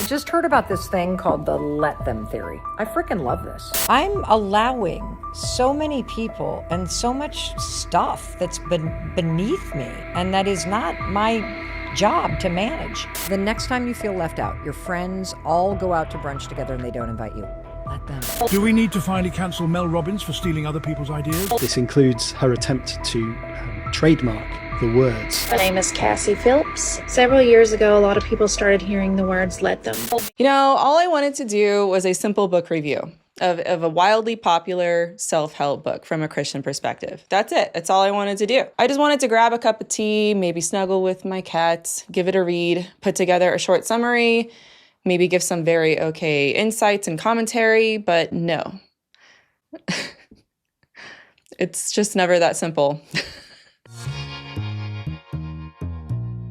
I just heard about this thing called the let them theory. I freaking love this. I'm allowing so many people and so much stuff that's been beneath me, and that is not my job to manage. The next time you feel left out, your friends all go out to brunch together and they don't invite you. Let them. Do we need to finally cancel Mel Robbins for stealing other people's ideas? This includes her attempt to trademark the words. My name is Cassie Phillips. Several years ago, a lot of people started hearing the words let them. You know, all I wanted to do was a simple book review of a wildly popular self-help book from a Christian perspective. That's it. That's all I wanted to do. I just wanted to grab a cup of tea, maybe snuggle with my cat, give it a read, put together a short summary, maybe give some very okay insights and commentary, but no. It's just never that simple.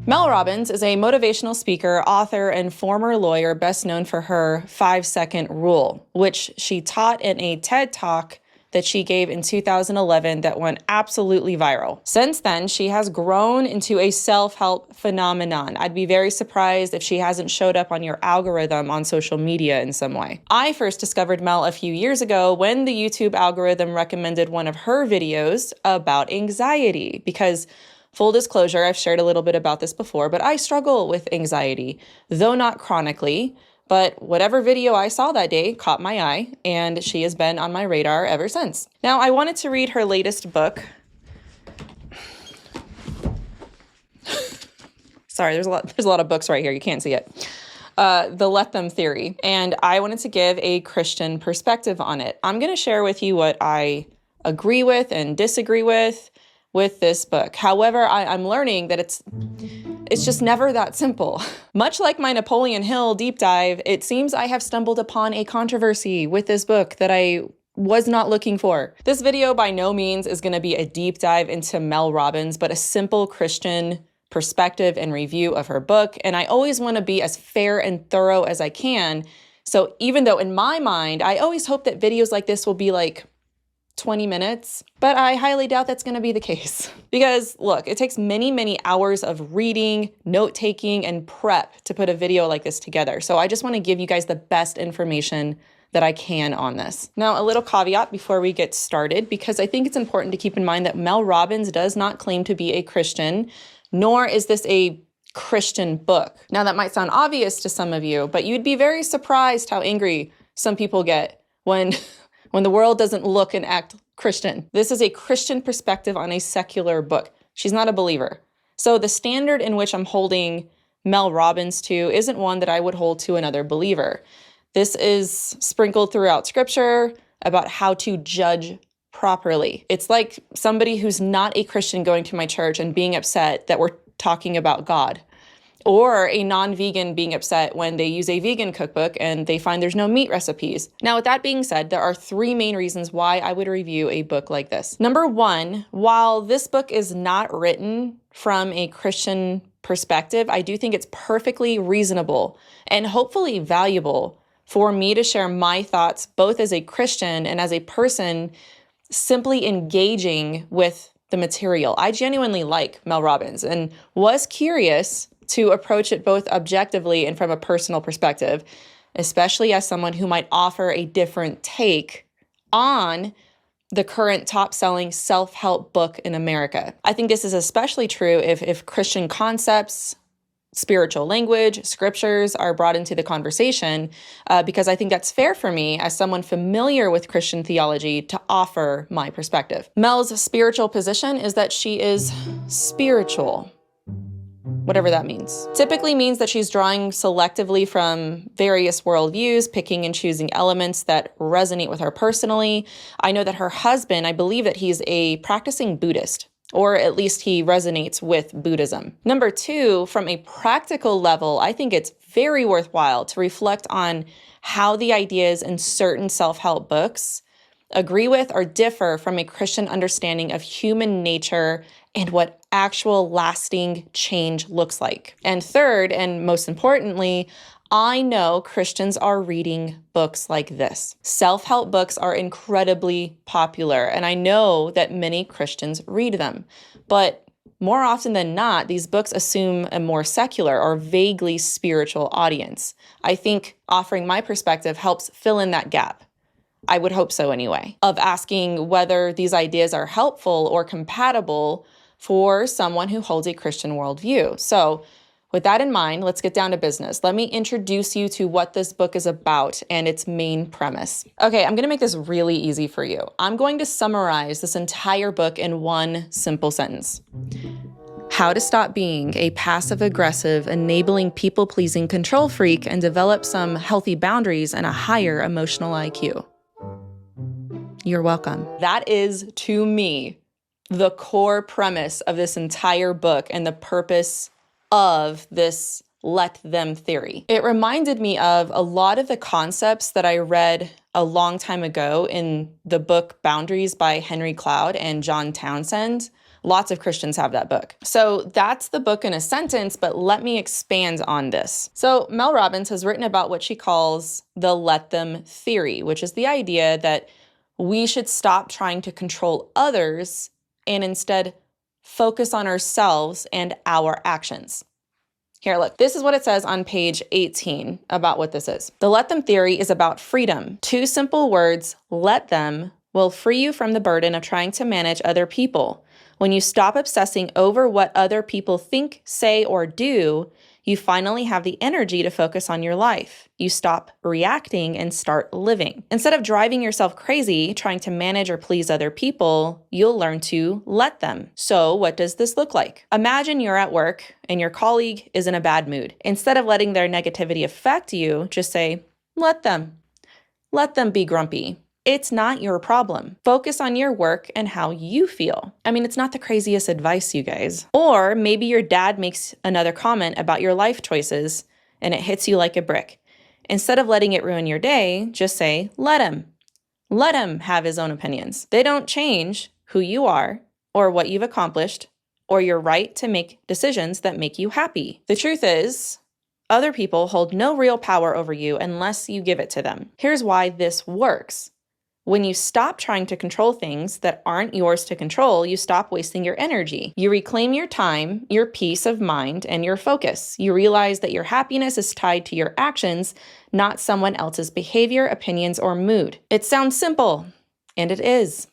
Mel Robbins is a motivational speaker, author, and former lawyer best known for her 5-second rule, which she taught in a TED Talk that she gave in 2011 that went absolutely viral. Since then, she has grown into a self-help phenomenon. I'd be very surprised if she hasn't showed up on your algorithm on social media in some way. I first discovered Mel a few years ago when the YouTube algorithm recommended one of her videos about anxiety, because full disclosure, I've shared a little bit about this before, but I struggle with anxiety, though not chronically. But whatever video I saw that day caught my eye, and she has been on my radar ever since. Now, I wanted to read her latest book. Sorry, there's a lot of books right here. You can't see it. The Let Them Theory. And I wanted to give a Christian perspective on it. I'm going to share with you what I agree with and disagree with this book. However, I'm learning that it's just never that simple. Much like my Napoleon Hill deep dive, it seems I have stumbled upon a controversy with this book that I was not looking for. This video by no means is going to be a deep dive into Mel Robbins, but a simple Christian perspective and review of her book. And I always want to be as fair and thorough as I can. So even though in my mind, I always hope that videos like this will be like 20 minutes, but I highly doubt that's going to be the case. Because look, it takes many, many hours of reading, note-taking, and prep to put a video like this together. So I just want to give you guys the best information that I can on this. Now, a little caveat before we get started, because I think it's important to keep in mind that Mel Robbins does not claim to be a Christian, nor is this a Christian book. Now, that might sound obvious to some of you, but you'd be very surprised how angry some people get when the world doesn't look and act Christian. This is a Christian perspective on a secular book. She's not a believer. So the standard in which I'm holding Mel Robbins to isn't one that I would hold to another believer. This is sprinkled throughout scripture about how to judge properly. It's like somebody who's not a Christian going to my church and being upset that we're talking about God. Or a non-vegan being upset when they use a vegan cookbook and they find there's no meat recipes. Now, with that being said, there are 3 main reasons why I would review a book like this. Number 1, while this book is not written from a Christian perspective, I do think it's perfectly reasonable and hopefully valuable for me to share my thoughts, both as a Christian and as a person simply engaging with the material. I genuinely like Mel Robbins and was curious to approach it both objectively and from a personal perspective, especially as someone who might offer a different take on the current top-selling self-help book in America. I think this is especially true if Christian concepts, spiritual language, scriptures are brought into the conversation, because I think that's fair for me as someone familiar with Christian theology to offer my perspective. Mel's spiritual position is that she is spiritual, whatever that means. Typically means that she's drawing selectively from various worldviews, picking and choosing elements that resonate with her personally. I know that her husband, I believe that he's a practicing Buddhist, or at least he resonates with Buddhism. Number 2, from a practical level, I think it's very worthwhile to reflect on how the ideas in certain self-help books agree with or differ from a Christian understanding of human nature and what actual lasting change looks like. And 3rd, and most importantly, I know Christians are reading books like this. Self-help books are incredibly popular, and I know that many Christians read them. But more often than not, these books assume a more secular or vaguely spiritual audience. I think offering my perspective helps fill in that gap. I would hope so anyway, of asking whether these ideas are helpful or compatible for someone who holds a Christian worldview. So with that in mind, let's get down to business. Let me introduce you to what this book is about and its main premise. Okay, I'm gonna make this really easy for you. I'm going to summarize this entire book in one simple sentence. How to stop being a passive-aggressive, enabling, people-pleasing control freak and develop some healthy boundaries and a higher emotional IQ. You're welcome. That is, to me, the core premise of this entire book and the purpose of this let them theory. It reminded me of a lot of the concepts that I read a long time ago in the book Boundaries by Henry Cloud and John Townsend. Lots of Christians have that book. So that's the book in a sentence, but let me expand on this. So Mel Robbins has written about what she calls the let them theory, which is the idea that we should stop trying to control others and instead focus on ourselves and our actions. Here, look, this is what it says on page 18 about what this is. The let them theory is about freedom. 2 simple words, let them, will free you from the burden of trying to manage other people. When you stop obsessing over what other people think, say, or do, you finally have the energy to focus on your life. You stop reacting and start living. Instead of driving yourself crazy trying to manage or please other people, you'll learn to let them. So what does this look like? Imagine you're at work and your colleague is in a bad mood. Instead of letting their negativity affect you, just say, let them. Let them be grumpy. It's not your problem. Focus on your work and how you feel. I mean, it's not the craziest advice, you guys. Or maybe your dad makes another comment about your life choices and it hits you like a brick. Instead of letting it ruin your day, just say, let him. Let him have his own opinions. They don't change who you are or what you've accomplished or your right to make decisions that make you happy. The truth is, other people hold no real power over you unless you give it to them. Here's why this works. When you stop trying to control things that aren't yours to control, you stop wasting your energy. You reclaim your time, your peace of mind, and your focus. You realize that your happiness is tied to your actions, not someone else's behavior, opinions, or mood. It sounds simple, and it is.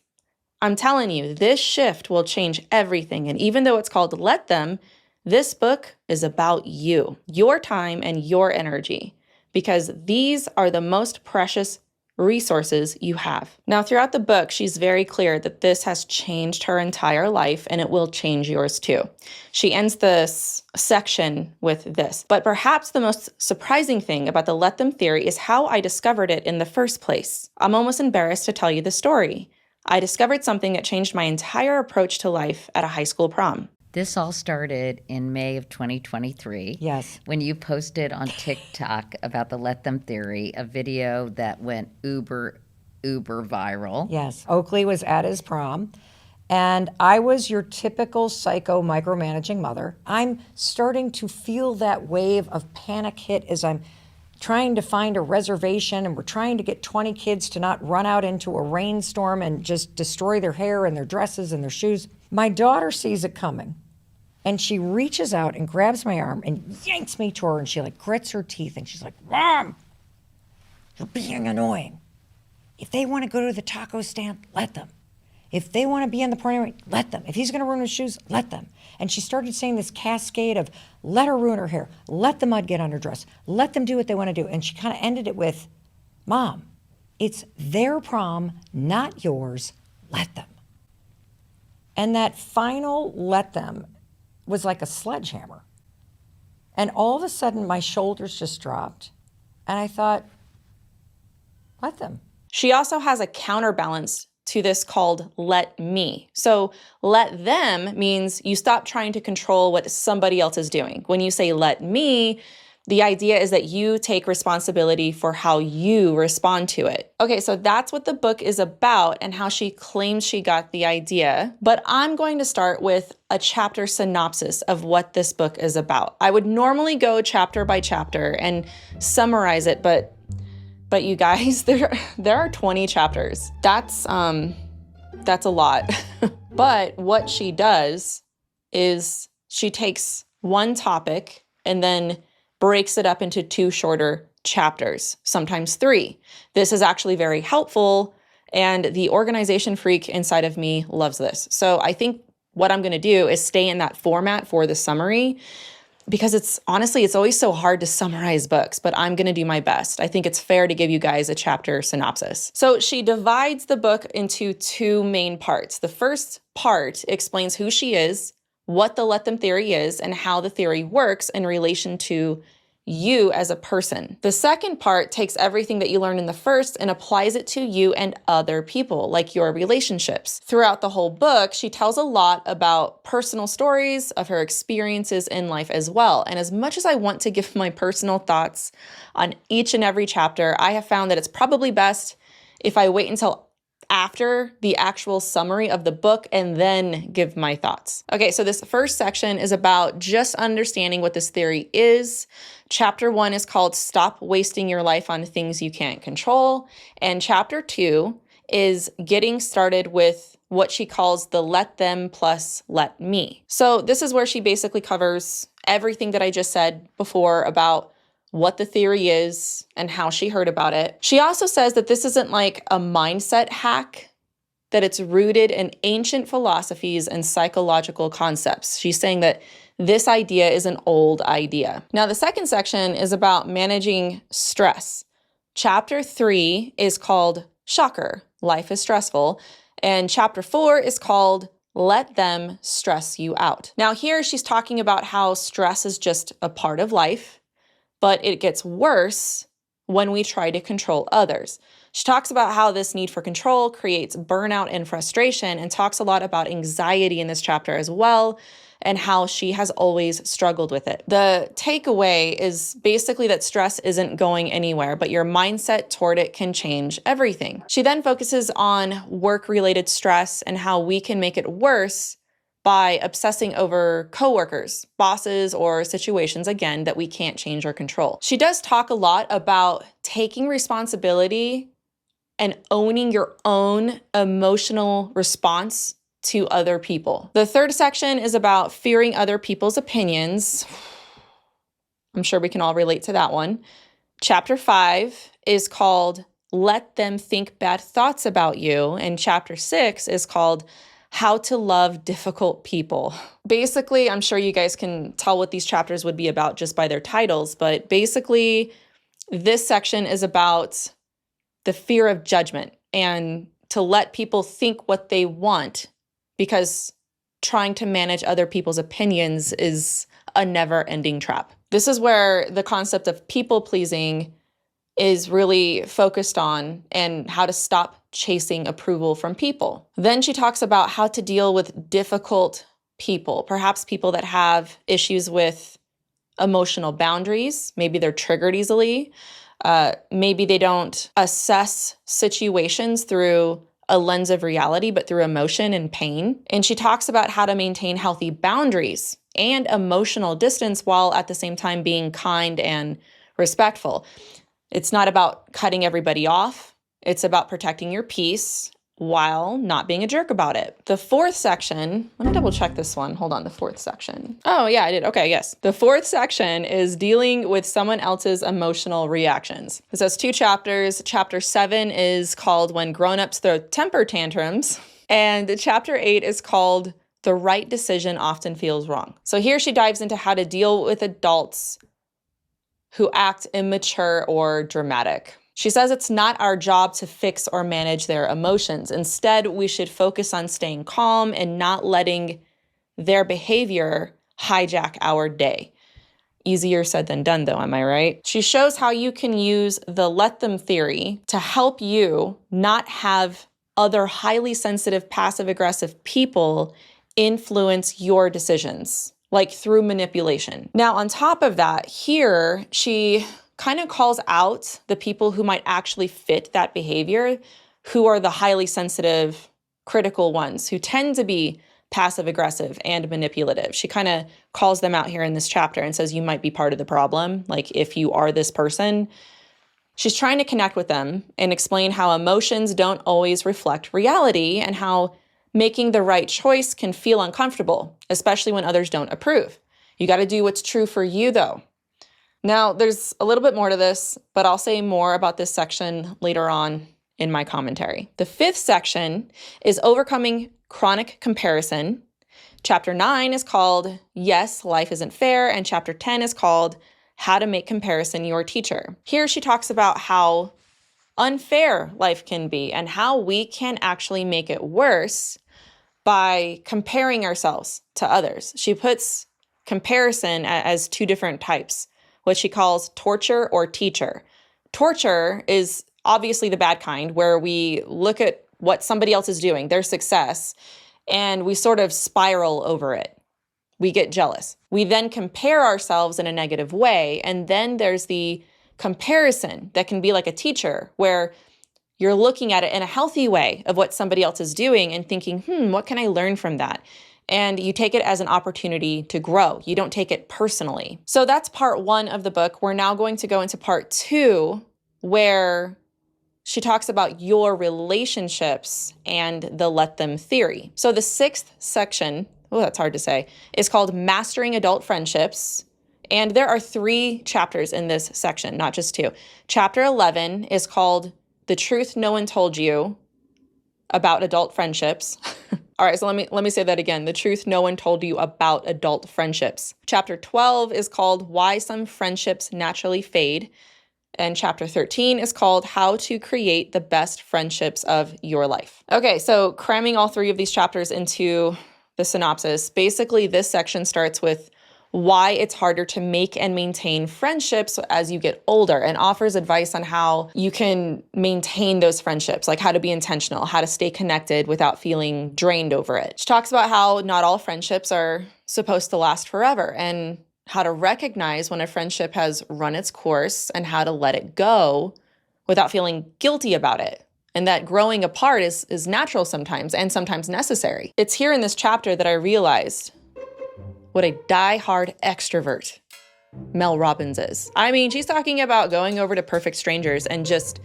I'm telling you, this shift will change everything. And even though it's called Let Them, this book is about you, your time, and your energy, because these are the most precious resources you have. Now, throughout the book, she's very clear that this has changed her entire life and it will change yours too. She ends this section with this. But perhaps the most surprising thing about the let them theory is how I discovered it in the first place. I'm almost embarrassed to tell you the story. I discovered something that changed my entire approach to life at a high school prom. This all started in May of 2023. Yes. When you posted on TikTok about the let them theory, a video that went uber viral. Yes. Oakley was at his prom, and I was your typical psycho micromanaging mother. I'm starting to feel that wave of panic hit as I'm trying to find a reservation, and we're trying to get 20 kids to not run out into a rainstorm and just destroy their hair and their dresses and their shoes. My daughter sees it coming, and she reaches out and grabs my arm and yanks me to her, and she grits her teeth, and she's like, Mom, you're being annoying. If they want to go to the taco stand, let them. If they want to be in the party, let them. If he's going to ruin his shoes, let them. And she started saying this cascade of, let her ruin her hair, let the mud get on her dress, let them do what they want to do. And she kind of ended it with, Mom, it's their prom, not yours, let them. And that final let them was like a sledgehammer. And all of a sudden, my shoulders just dropped. And I thought, let them. She also has a counterbalance to this called let me. So let them means you stop trying to control what somebody else is doing. When you say let me, the idea is that you take responsibility for how you respond to it. Okay, so that's what the book is about and how she claims she got the idea. But I'm going to start with a chapter synopsis of what this book is about. I would normally go chapter by chapter and summarize it, but you guys, there are 20 chapters. That's a lot. But what she does is she takes one topic and then breaks it up into 2 shorter chapters, sometimes 3. This is actually very helpful, and the organization freak inside of me loves this. So I think what I'm going to do is stay in that format for the summary, because it's always so hard to summarize books, but I'm going to do my best. I think it's fair to give you guys a chapter synopsis. So she divides the book into 2 main parts. The first part explains who she is, what the let them theory is, and how the theory works in relation to you as a person. The second part takes everything that you learned in the first and applies it to you and other people, like your relationships. Throughout the whole book, she tells a lot about personal stories of her experiences in life as well. And as much as I want to give my personal thoughts on each and every chapter, I have found that it's probably best if I wait until after the actual summary of the book and then give my thoughts. Okay, so this first section is about just understanding what this theory is. Chapter 1 is called Stop Wasting Your Life on Things You Can't Control. And chapter 2 is getting started with what she calls the let them plus let me. So this is where she basically covers everything that I just said before about what the theory is and how she heard about it. She also says that this isn't like a mindset hack, that it's rooted in ancient philosophies and psychological concepts. She's saying that this idea is an old idea. Now, the second section is about managing stress. Chapter 3 is called Shocker, Life is Stressful. And chapter 4 is called Let Them Stress You Out. Now, here she's talking about how stress is just a part of life, but it gets worse when we try to control others. She talks about how this need for control creates burnout and frustration, and talks a lot about anxiety in this chapter as well, and how she has always struggled with it. The takeaway is basically that stress isn't going anywhere, but your mindset toward it can change everything. She then focuses on work-related stress and how we can make it worse by obsessing over coworkers, bosses, or situations, again, that we can't change or control. She does talk a lot about taking responsibility and owning your own emotional response to other people. The third section is about fearing other people's opinions. I'm sure we can all relate to that one. Chapter 5 is called Let Them Think Bad Thoughts About You, and chapter 6 is called How to Love Difficult People. Basically, I'm sure you guys can tell what these chapters would be about just by their titles, but basically, this section is about the fear of judgment and to let people think what they want, because trying to manage other people's opinions is a never-ending trap. This is where the concept of people-pleasing is really focused on, and how to stop chasing approval from people. Then she talks about how to deal with difficult people, perhaps people that have issues with emotional boundaries. Maybe they're triggered easily. Maybe they don't assess situations through a lens of reality, but through emotion and pain. And she talks about how to maintain healthy boundaries and emotional distance while at the same time being kind and respectful. It's not about cutting everybody off. It's about protecting your peace while not being a jerk about it. The fourth section, let me double check this one. Hold on, the fourth section. Oh yeah, I did. Okay, yes. The fourth section is dealing with someone else's emotional reactions. This has 2 chapters. Chapter 7 is called When Grown-ups Throw Temper Tantrums. And chapter 8 is called The Right Decision Often Feels Wrong. So here she dives into how to deal with adults who act immature or dramatic. She says it's not our job to fix or manage their emotions. Instead, we should focus on staying calm and not letting their behavior hijack our day. Easier said than done, though, am I right? She shows how you can use the let them theory to help you not have other highly sensitive, passive-aggressive people influence your decisions, like through manipulation. Now, on top of that, here, she kind of calls out the people who might actually fit that behavior, who are the highly sensitive, critical ones, who tend to be passive-aggressive and manipulative. She kind of calls them out here in this chapter and says, you might be part of the problem. Like, if you are this person, she's trying to connect with them and explain how emotions don't always reflect reality, and how Making the right choice can feel uncomfortable, especially when others don't approve. You got to do what's true for you, though. Now, there's a little bit more to this, but I'll say more about this section later on in my commentary. The 5th section is overcoming chronic comparison. Chapter 9 is called Yes, Life Isn't Fair, and Chapter 10 is called How to Make Comparison Your Teacher. Here she talks about how unfair life can be and how we can actually make it worse by comparing ourselves to others. She puts comparison as 2 different types, what she calls torture or teacher. Torture is obviously the bad kind, where we look at what somebody else is doing, their success, and we sort of spiral over it. We get jealous. We then compare ourselves in a negative way, and then there's the comparison that can be like a teacher, where you're looking at it in a healthy way of what somebody else is doing and thinking, what can I learn from that? And you take it as an opportunity to grow. You don't take it personally. So that's part 1 of the book. We're now going to go into part 2, where she talks about your relationships and the let them theory. So the 6th section, that's hard to say, is called Mastering Adult Friendships. And there are 3 chapters in this section, not just 2. Chapter 11 is called The Truth No One Told You About Adult Friendships. All right, so let me say that again. The truth no one told you about adult friendships. Chapter 12 is called Why Some Friendships Naturally Fade. And chapter 13 is called How to Create the Best Friendships of Your Life. Okay, so cramming all 3 of these chapters into the synopsis, basically this section starts with why it's harder to make and maintain friendships as you get older, and offers advice on how you can maintain those friendships, like how to be intentional, how to stay connected without feeling drained over it. She talks about how not all friendships are supposed to last forever, and how to recognize when a friendship has run its course and how to let it go without feeling guilty about it. And that growing apart is natural sometimes and sometimes necessary. It's here in this chapter that I realized what a die-hard extrovert Mel Robbins is. I mean, she's talking about going over to perfect strangers and just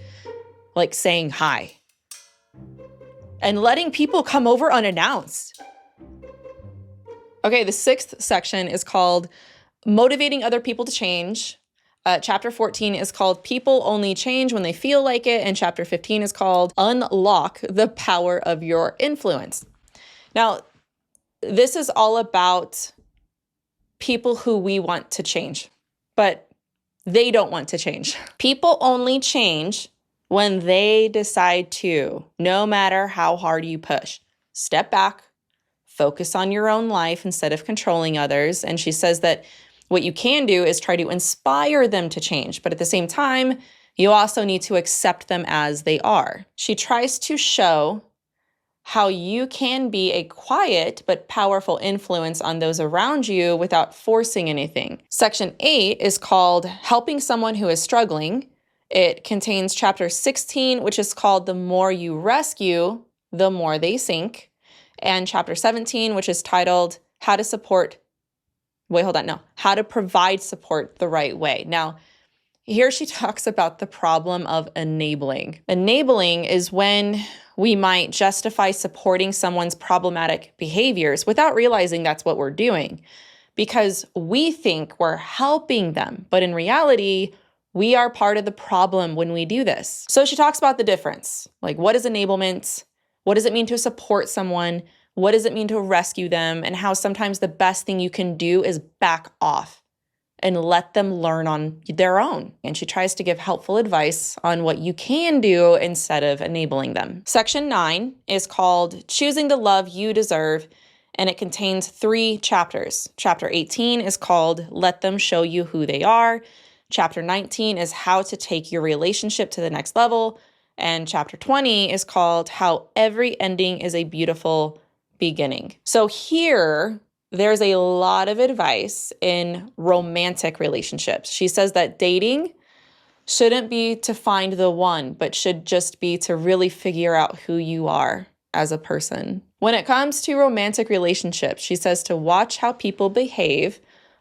like saying hi and letting people come over unannounced. Okay, the 6th section is called Motivating Other People to Change. Chapter 14 is called People Only Change When They Feel Like It. And chapter 15 is called Unlock the Power of Your Influence. Now, this is all about people who we want to change, but they don't want to change. People only change when they decide to, no matter how hard you push. Step back, focus on your own life instead of controlling others. And she says that what you can do is try to inspire them to change, but at the same time, you also need to accept them as they are. She tries to show how you can be a quiet but powerful influence on those around you without forcing anything. Section 8 is called Helping Someone Who is Struggling. It contains chapter 16, which is called The More You Rescue, the More They Sink, and chapter 17, which is titled How to Provide Support the Right Way. Now, here she talks about the problem of enabling. Enabling is when we might justify supporting someone's problematic behaviors without realizing that's what we're doing, because we think we're helping them. But in reality, we are part of the problem when we do this. So she talks about the difference. Like, what is enablement? What does it mean to support someone? What does it mean to rescue them? And how sometimes the best thing you can do is back off and let them learn on their own. And she tries to give helpful advice on what you can do instead of enabling them. Section 9 is called Choosing the Love You Deserve, and it contains 3 chapters. Chapter 18 is called Let Them Show You Who They Are. Chapter 19 is How to Take Your Relationship to the Next Level. And chapter 20 is called How Every Ending is a Beautiful Beginning. So here, there's a lot of advice in romantic relationships. She says that dating shouldn't be to find the one, but should just be to really figure out who you are as a person. When it comes to romantic relationships, she says to watch how people behave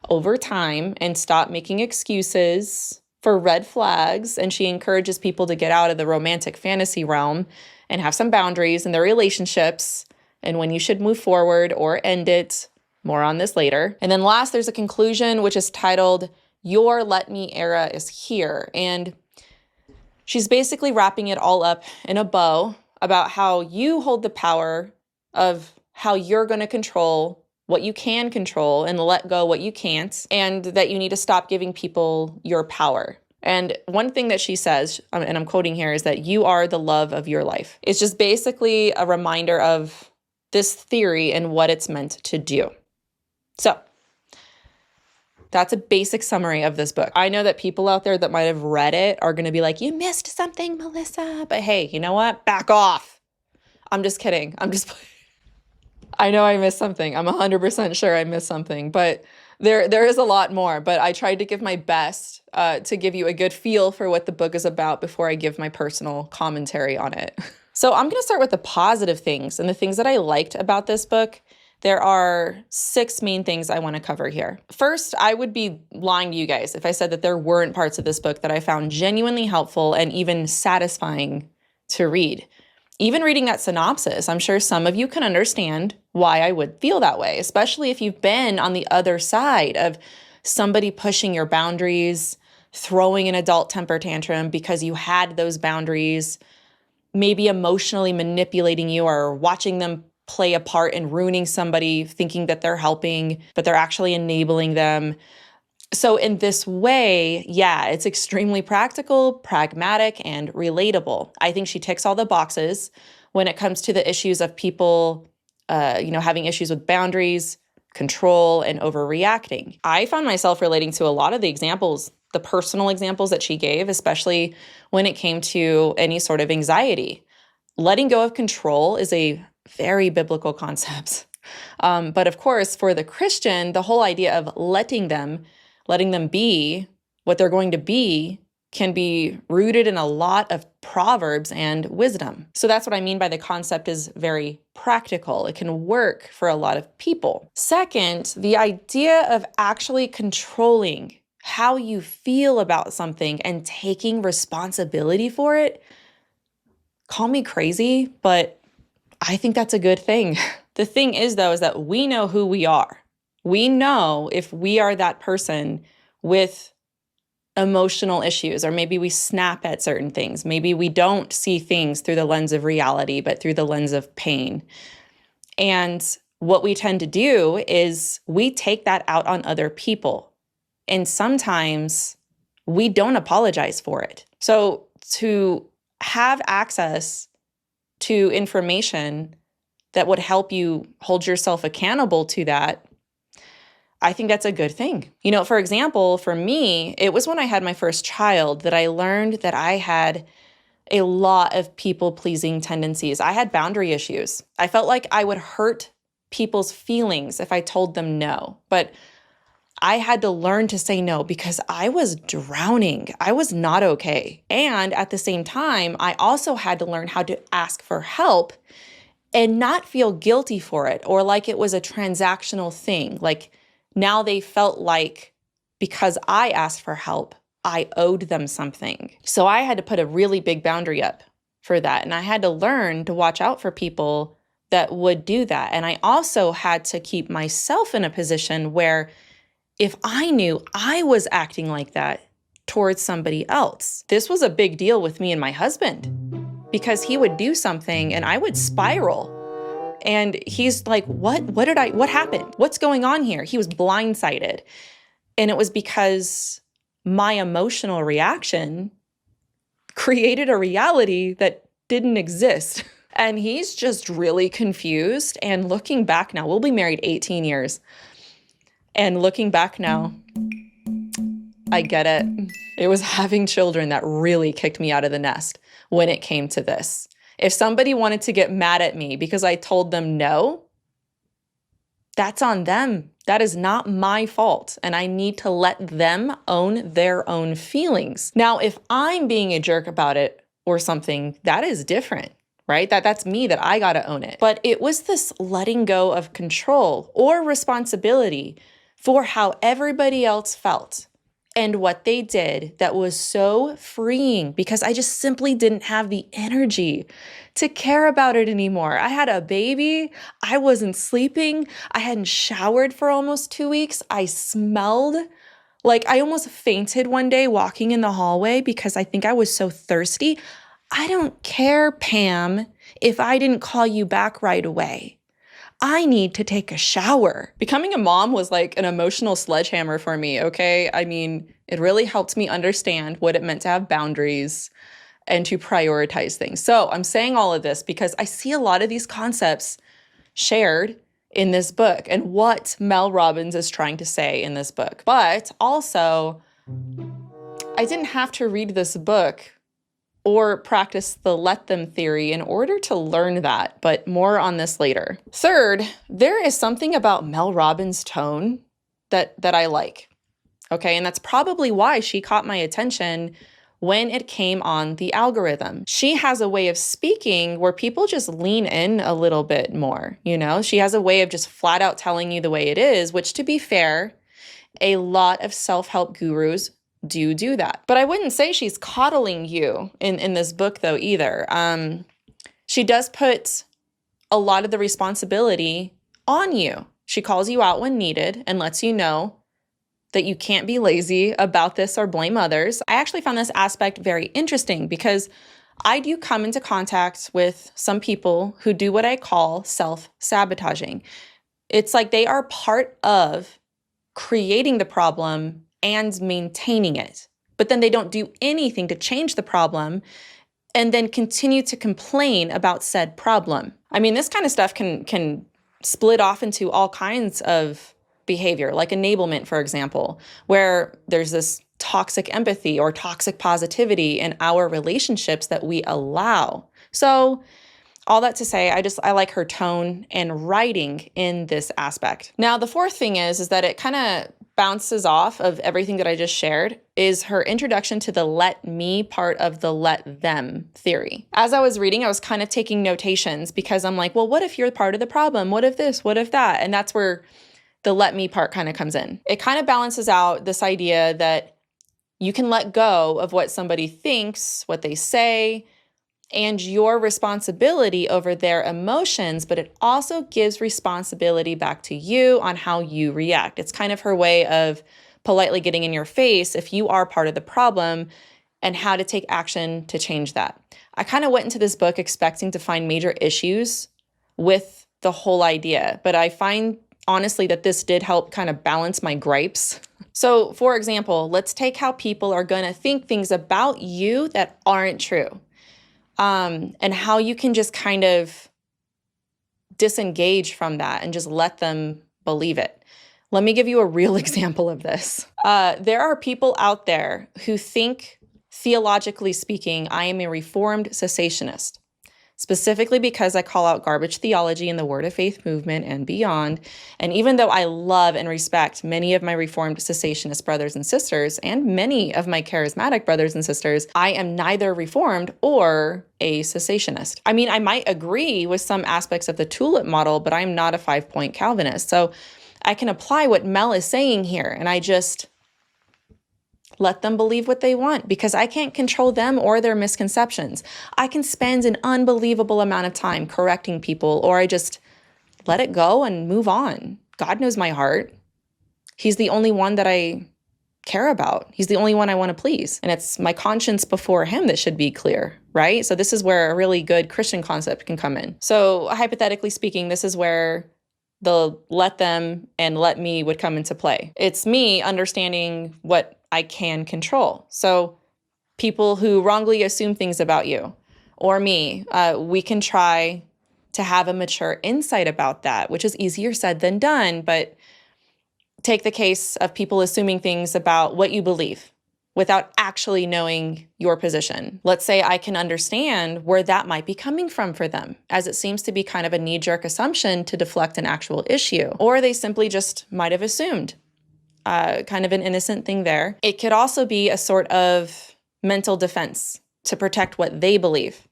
over time and stop making excuses for red flags. And she encourages people to get out of the romantic fantasy realm and have some boundaries in their relationships and when you should move forward or end it. More on this later. And then last, there's a conclusion, which is titled, Your Let Me Era is Here. And she's basically wrapping it all up in a bow about how you hold the power of how you're going to control what you can control and let go what you can't, and that you need to stop giving people your power. And one thing that she says, and I'm quoting here, is that you are the love of your life. It's just basically a reminder of this theory and what it's meant to do. So that's a basic summary of this book. I know that people out there that might have read it are going to be like, you missed something, Melissa. But hey, you know what? Back off. I'm just kidding. I know I missed something. I'm 100% sure I missed something, but there is a lot more. But I tried to give my best to give you a good feel for what the book is about before I give my personal commentary on it. So I'm going to start with the positive things and the things that I liked about this book. There are 6 main things I want to cover here. First, I would be lying to you guys if I said that there weren't parts of this book that I found genuinely helpful and even satisfying to read. Even reading that synopsis, I'm sure some of you can understand why I would feel that way, especially if you've been on the other side of somebody pushing your boundaries, throwing an adult temper tantrum because you had those boundaries, maybe emotionally manipulating you or watching them play a part in ruining somebody, thinking that they're helping, but they're actually enabling them. So in this way, yeah, it's extremely practical, pragmatic, and relatable. I think she ticks all the boxes when it comes to the issues of people, having issues with boundaries, control, and overreacting. I found myself relating to a lot of the examples, the personal examples that she gave, especially when it came to any sort of anxiety. Letting go of control is a very biblical concept. But of course, for the Christian, the whole idea of letting them be what they're going to be can be rooted in a lot of proverbs and wisdom. So that's what I mean by the concept is very practical. It can work for a lot of people. Second, the idea of actually controlling how you feel about something and taking responsibility for it. Call me crazy, but I think that's a good thing. The thing is, though, is that we know who we are. We know if we are that person with emotional issues, or maybe we snap at certain things. Maybe we don't see things through the lens of reality, but through the lens of pain. And what we tend to do is we take that out on other people. And sometimes we don't apologize for it. So to have access to information that would help you hold yourself accountable to that, I think that's a good thing. For example, for me, it was when I had my first child that I learned that I had a lot of people-pleasing tendencies. I had boundary issues. I felt like I would hurt people's feelings if I told them no. But I had to learn to say no because I was drowning. I was not okay. And at the same time, I also had to learn how to ask for help and not feel guilty for it or like it was a transactional thing. Like now they felt like because I asked for help, I owed them something. So I had to put a really big boundary up for that. And I had to learn to watch out for people that would do that. And I also had to keep myself in a position where if I knew I was acting like that towards somebody else, this was a big deal with me and my husband because he would do something and I would spiral. And he's like, what happened? What's going on here? He was blindsided. And it was because my emotional reaction created a reality that didn't exist. And he's just really confused. And looking back now, we'll be married 18 years. And looking back now, I get it. It was having children that really kicked me out of the nest when it came to this. If somebody wanted to get mad at me because I told them no, that's on them. That is not my fault. And I need to let them own their own feelings. Now, if I'm being a jerk about it or something, that is different, right? That's me, that I got to own it. But it was this letting go of control or responsibility for how everybody else felt. and what they did that was so freeing, because I just simply didn't have the energy to care about it anymore. I had a baby. I wasn't sleeping. I hadn't showered for almost 2 weeks. I smelled like I almost fainted one day walking in the hallway because I think I was so thirsty. I don't care, Pam, if I didn't call you back right away. I need to take a shower. Becoming a mom was like an emotional sledgehammer for me, okay? I mean, it really helped me understand what it meant to have boundaries and to prioritize things. So I'm saying all of this because I see a lot of these concepts shared in this book and what Mel Robbins is trying to say in this book. But also, I didn't have to read this book or practice the let them theory in order to learn that, but more on this later. Third, there is something about Mel Robbins' tone that I like, okay? And that's probably why she caught my attention when it came on the algorithm. She has a way of speaking where people just lean in a little bit more, you know? She has a way of just flat out telling you the way it is, which, to be fair, a lot of self-help gurus do that. But I wouldn't say she's coddling you in this book, though, either. She does put a lot of the responsibility on you. She calls you out when needed and lets you know that you can't be lazy about this or blame others. I actually found this aspect very interesting because I do come into contact with some people who do what I call self-sabotaging. It's like they are part of creating the problem and maintaining it, but then they don't do anything to change the problem and then continue to complain about said problem. I mean, this kind of stuff can split off into all kinds of behavior, like enablement, for example, where there's this toxic empathy or toxic positivity in our relationships that we allow. So all that to say, I like her tone and writing in this aspect. Now, the fourth thing is that it kind of bounces off of everything that I just shared, is her introduction to the let me part of the let them theory. As I was reading, I was kind of taking notations because I'm like, well, what if you're part of the problem? What if this? What if that? And that's where the let me part kind of comes in. It kind of balances out this idea that you can let go of what somebody thinks, what they say, and your responsibility over their emotions, but it also gives responsibility back to you on how you react. It's kind of her way of politely getting in your face if you are part of the problem and how to take action to change that. I kind of went into this book expecting to find major issues with the whole idea, but I find honestly that this did help kind of balance my gripes. So for example, let's take how people are going to think things about you that aren't true. And how you can just kind of disengage from that and just let them believe it. Let me give you a real example of this. There are people out there who think, theologically speaking, I am a reformed cessationist, specifically because I call out garbage theology in the Word of Faith movement and beyond. And even though I love and respect many of my reformed cessationist brothers and sisters and many of my charismatic brothers and sisters, I am neither reformed or a cessationist. I mean, I might agree with some aspects of the tulip model, but I'm not a 5-point Calvinist. So I can apply what Mel is saying here, and I just let them believe what they want because I can't control them or their misconceptions. I can spend an unbelievable amount of time correcting people, or I just let it go and move on. God knows my heart. He's the only one that I care about. He's the only one I want to please. And it's my conscience before him that should be clear, right? So this is where a really good Christian concept can come in. So hypothetically speaking, this is where the let them and let me would come into play. It's me understanding what I can control. So people who wrongly assume things about you or me, we can try to have a mature insight about that, which is easier said than done. But take the case of people assuming things about what you believe without actually knowing your position. Let's say I can understand where that might be coming from for them, as it seems to be kind of a knee-jerk assumption to deflect an actual issue. Or they simply just might have assumed. Kind of an innocent thing there. It could also be a sort of mental defense to protect what they believe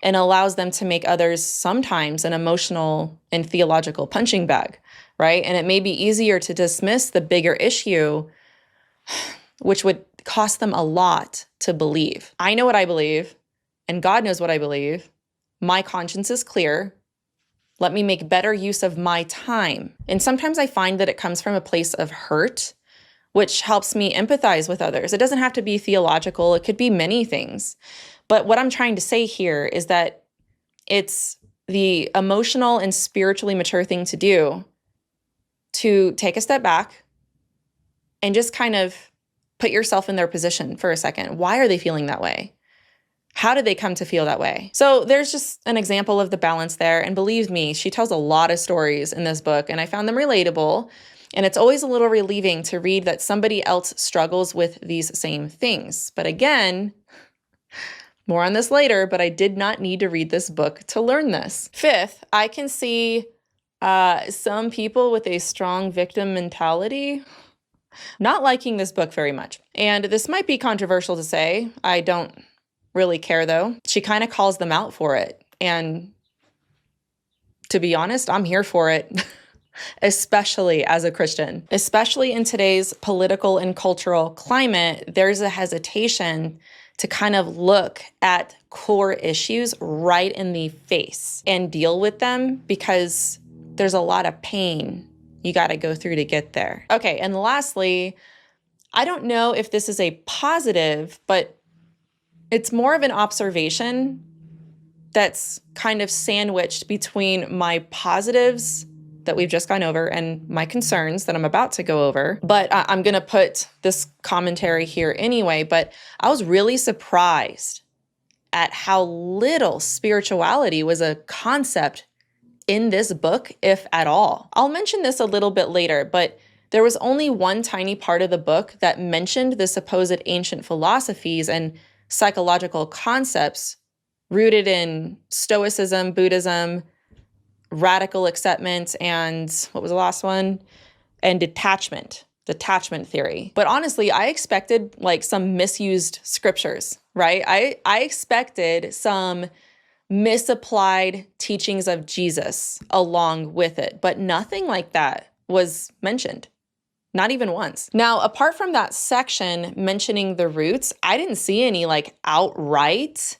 and allows them to make others sometimes an emotional and theological punching bag, right? And it may be easier to dismiss the bigger issue which would cost them a lot to believe. I know what I believe, and God knows what I believe. My conscience is clear. Let me make better use of my time. And sometimes I find that it comes from a place of hurt, which helps me empathize with others. It doesn't have to be theological. It could be many things. But what I'm trying to say here is that it's the emotional and spiritually mature thing to do to take a step back and just kind of put yourself in their position for a second. Why are they feeling that way? How did they come to feel that way? So there's just an example of the balance there. And believe me, she tells a lot of stories in this book, and I found them relatable. And it's always a little relieving to read that somebody else struggles with these same things. But again, more on this later, but I did not need to read this book to learn this. Fifth, I can see some people with a strong victim mentality not liking this book very much. And this might be controversial to say. I don't really care though. She kind of calls them out for it. And to be honest, I'm here for it. Especially as a Christian. Especially in today's political and cultural climate, there's a hesitation to kind of look at core issues right in the face and deal with them because there's a lot of pain you got to go through to get there. Okay, and lastly, I don't know if this is a positive, but it's more of an observation that's kind of sandwiched between my positives that we've just gone over and my concerns that I'm about to go over. But I'm going to put this commentary here anyway, but I was really surprised at how little spirituality was a concept in this book, if at all. I'll mention this a little bit later, but there was only one tiny part of the book that mentioned the supposed ancient philosophies and psychological concepts rooted in Stoicism, Buddhism, radical acceptance, and what was the last one? And detachment theory. But honestly, I expected like some misused scriptures, right? I expected some misapplied teachings of Jesus along with it, but nothing like that was mentioned. Not even once. Now, apart from that section mentioning the roots, I didn't see any like outright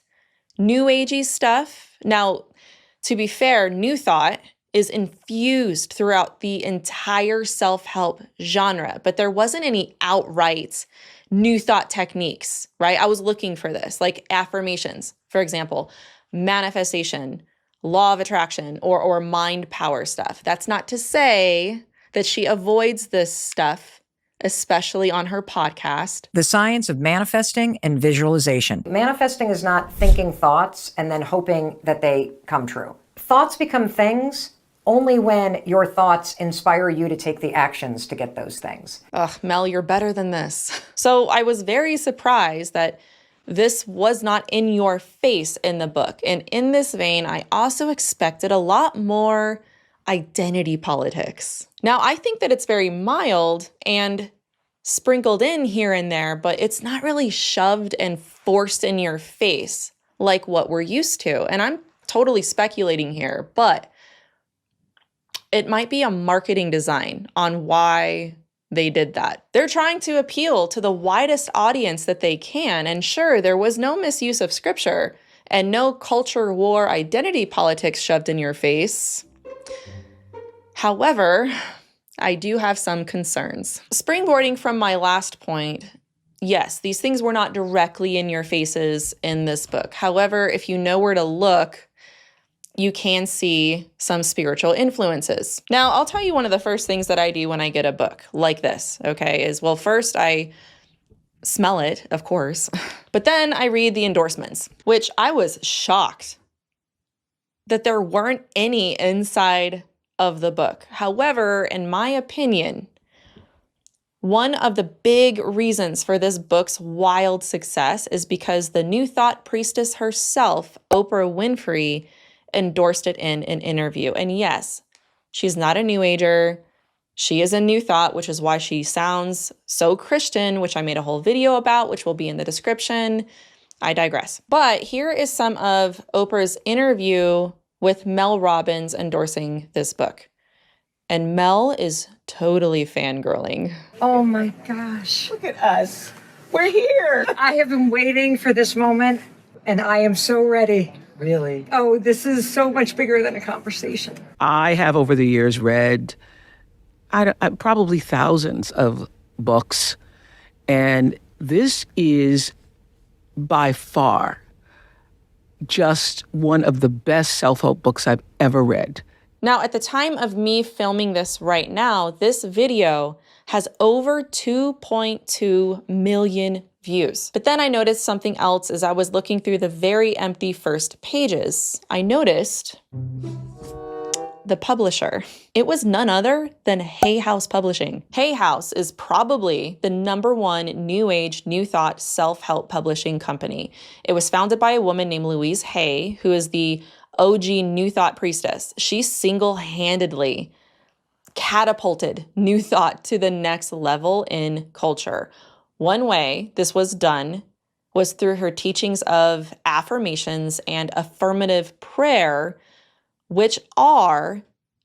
New Agey stuff. Now, to be fair, New Thought is infused throughout the entire self-help genre, but there wasn't any outright New Thought techniques, right? I was looking for this, like affirmations, for example, manifestation, law of attraction, or mind power stuff. That's not to say that she avoids this stuff, especially on her podcast. The science of manifesting and visualization. Manifesting is not thinking thoughts and then hoping that they come true. Thoughts become things only when your thoughts inspire you to take the actions to get those things. Ugh, Mel, you're better than this. So I was very surprised that this was not in your face in the book. And in this vein, I also expected a lot more identity politics. Now, I think that it's very mild and sprinkled in here and there, but it's not really shoved and forced in your face like what we're used to. And I'm totally speculating here, but it might be a marketing design on why they did that. They're trying to appeal to the widest audience that they can. And sure, there was no misuse of scripture and no culture war identity politics shoved in your face. However, I do have some concerns. Springboarding from my last point, yes, these things were not directly in your faces in this book. However, if you know where to look, you can see some spiritual influences. Now, I'll tell you one of the first things that I do when I get a book like this, okay, is, well, first I smell it, of course, but then I read the endorsements, which I was shocked that there weren't any inside of the book. However, in my opinion, one of the big reasons for this book's wild success is because the New Thought priestess herself, Oprah Winfrey, endorsed it in an interview. And yes, she's not a New Ager. She is a New Thought, which is why she sounds so Christian, which I made a whole video about, which will be in the description. I digress. But here is some of Oprah's interview with Mel Robbins endorsing this book. And Mel is totally fangirling. Oh my gosh. Look at us. We're here. I have been waiting for this moment, and I am so ready. Really? Oh, this is so much bigger than a conversation. I have over the years read probably thousands of books, and this is by far just one of the best self-help books I've ever read. Now, at the time of me filming this right now, this video has over 2.2 million views. But then I noticed something else as I was looking through the very empty first pages. I noticed the publisher. It was none other than Hay House Publishing. Hay House is probably the #1 new age, new thought, self-help publishing company. It was founded by a woman named Louise Hay, who is the OG New Thought priestess. She single-handedly catapulted New Thought to the next level in culture. One way this was done was through her teachings of affirmations and affirmative prayer, which are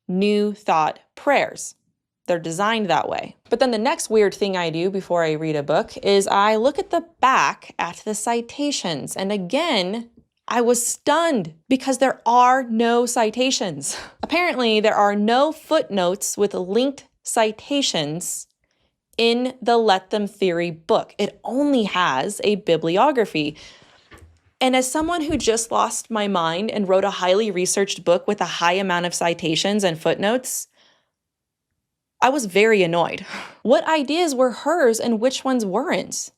New Thought prayers. They're designed that way. But then the next weird thing I do before I read a book is I look at the back at the citations. And again, I was stunned because there are no citations. Apparently, there are no footnotes with linked citations in the Let Them Theory book. It only has a bibliography. And as someone who just lost my mind and wrote a highly researched book with a high amount of citations and footnotes, I was very annoyed. What ideas were hers and which ones weren't?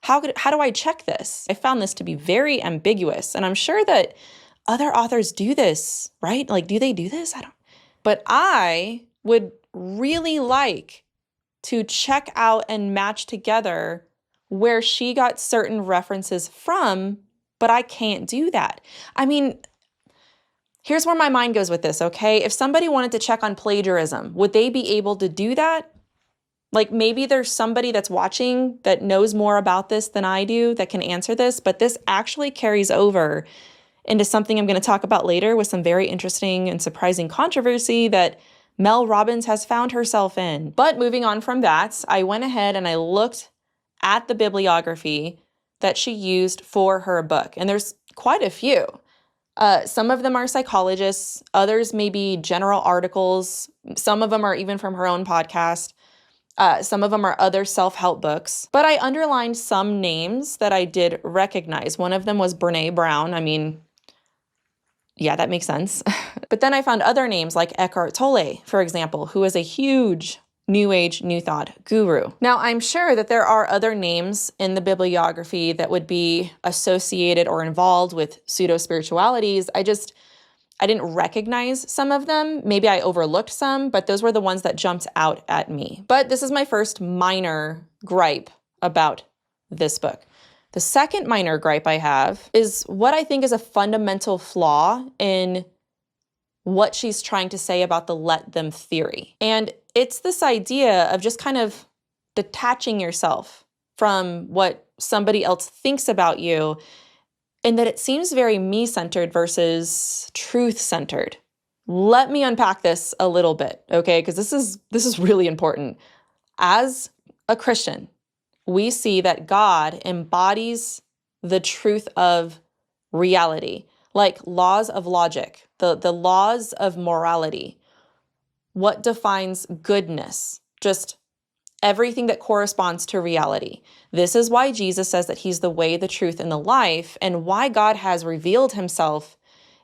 How do I check this? I found this to be very ambiguous, and I'm sure that other authors do this, right? Like, do they do this? But I would really like to check out and match together where she got certain references from, but I can't do that. I mean, here's where my mind goes with this, okay? If somebody wanted to check on plagiarism, would they be able to do that? Like, maybe there's somebody that's watching that knows more about this than I do that can answer this, but this actually carries over into something I'm going to talk about later with some very interesting and surprising controversy that Mel Robbins has found herself in. But moving on from that, I went ahead and I looked at the bibliography that she used for her book, and there's quite a few. Some of them are psychologists, others may be general articles, some of them are even from her own podcast. Some of them are other self-help books, but I underlined some names that I did recognize. One of them was Brene Brown. I mean, yeah, that makes sense. But then I found other names like Eckhart Tolle, for example, who is a huge New Age, New Thought guru. Now, I'm sure that there are other names in the bibliography that would be associated or involved with pseudo-spiritualities. I didn't recognize some of them. Maybe I overlooked some, but those were the ones that jumped out at me. But this is my first minor gripe about this book. The second minor gripe I have is what I think is a fundamental flaw in what she's trying to say about the let them theory. And it's this idea of just kind of detaching yourself from what somebody else thinks about you, and that it seems very me-centered versus truth-centered. Let me unpack this a little bit, okay? Because this is really important. As a Christian, we see that God embodies the truth of reality, like laws of logic, the laws of morality. What defines goodness? Just everything that corresponds to reality. This is why Jesus says that he's the way, the truth, and the life, and why God has revealed himself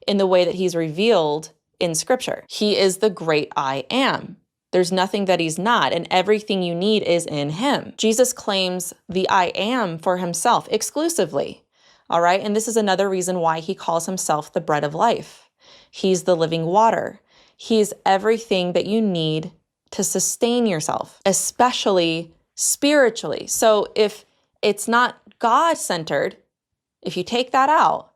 in the way that he's revealed in Scripture. He is the great I am. There's nothing that he's not, and everything you need is in him. Jesus claims the I am for himself exclusively, all right? And this is another reason why he calls himself the bread of life. He's the living water. He's everything that you need to sustain yourself, especially spiritually. So if it's not God-centered, if you take that out,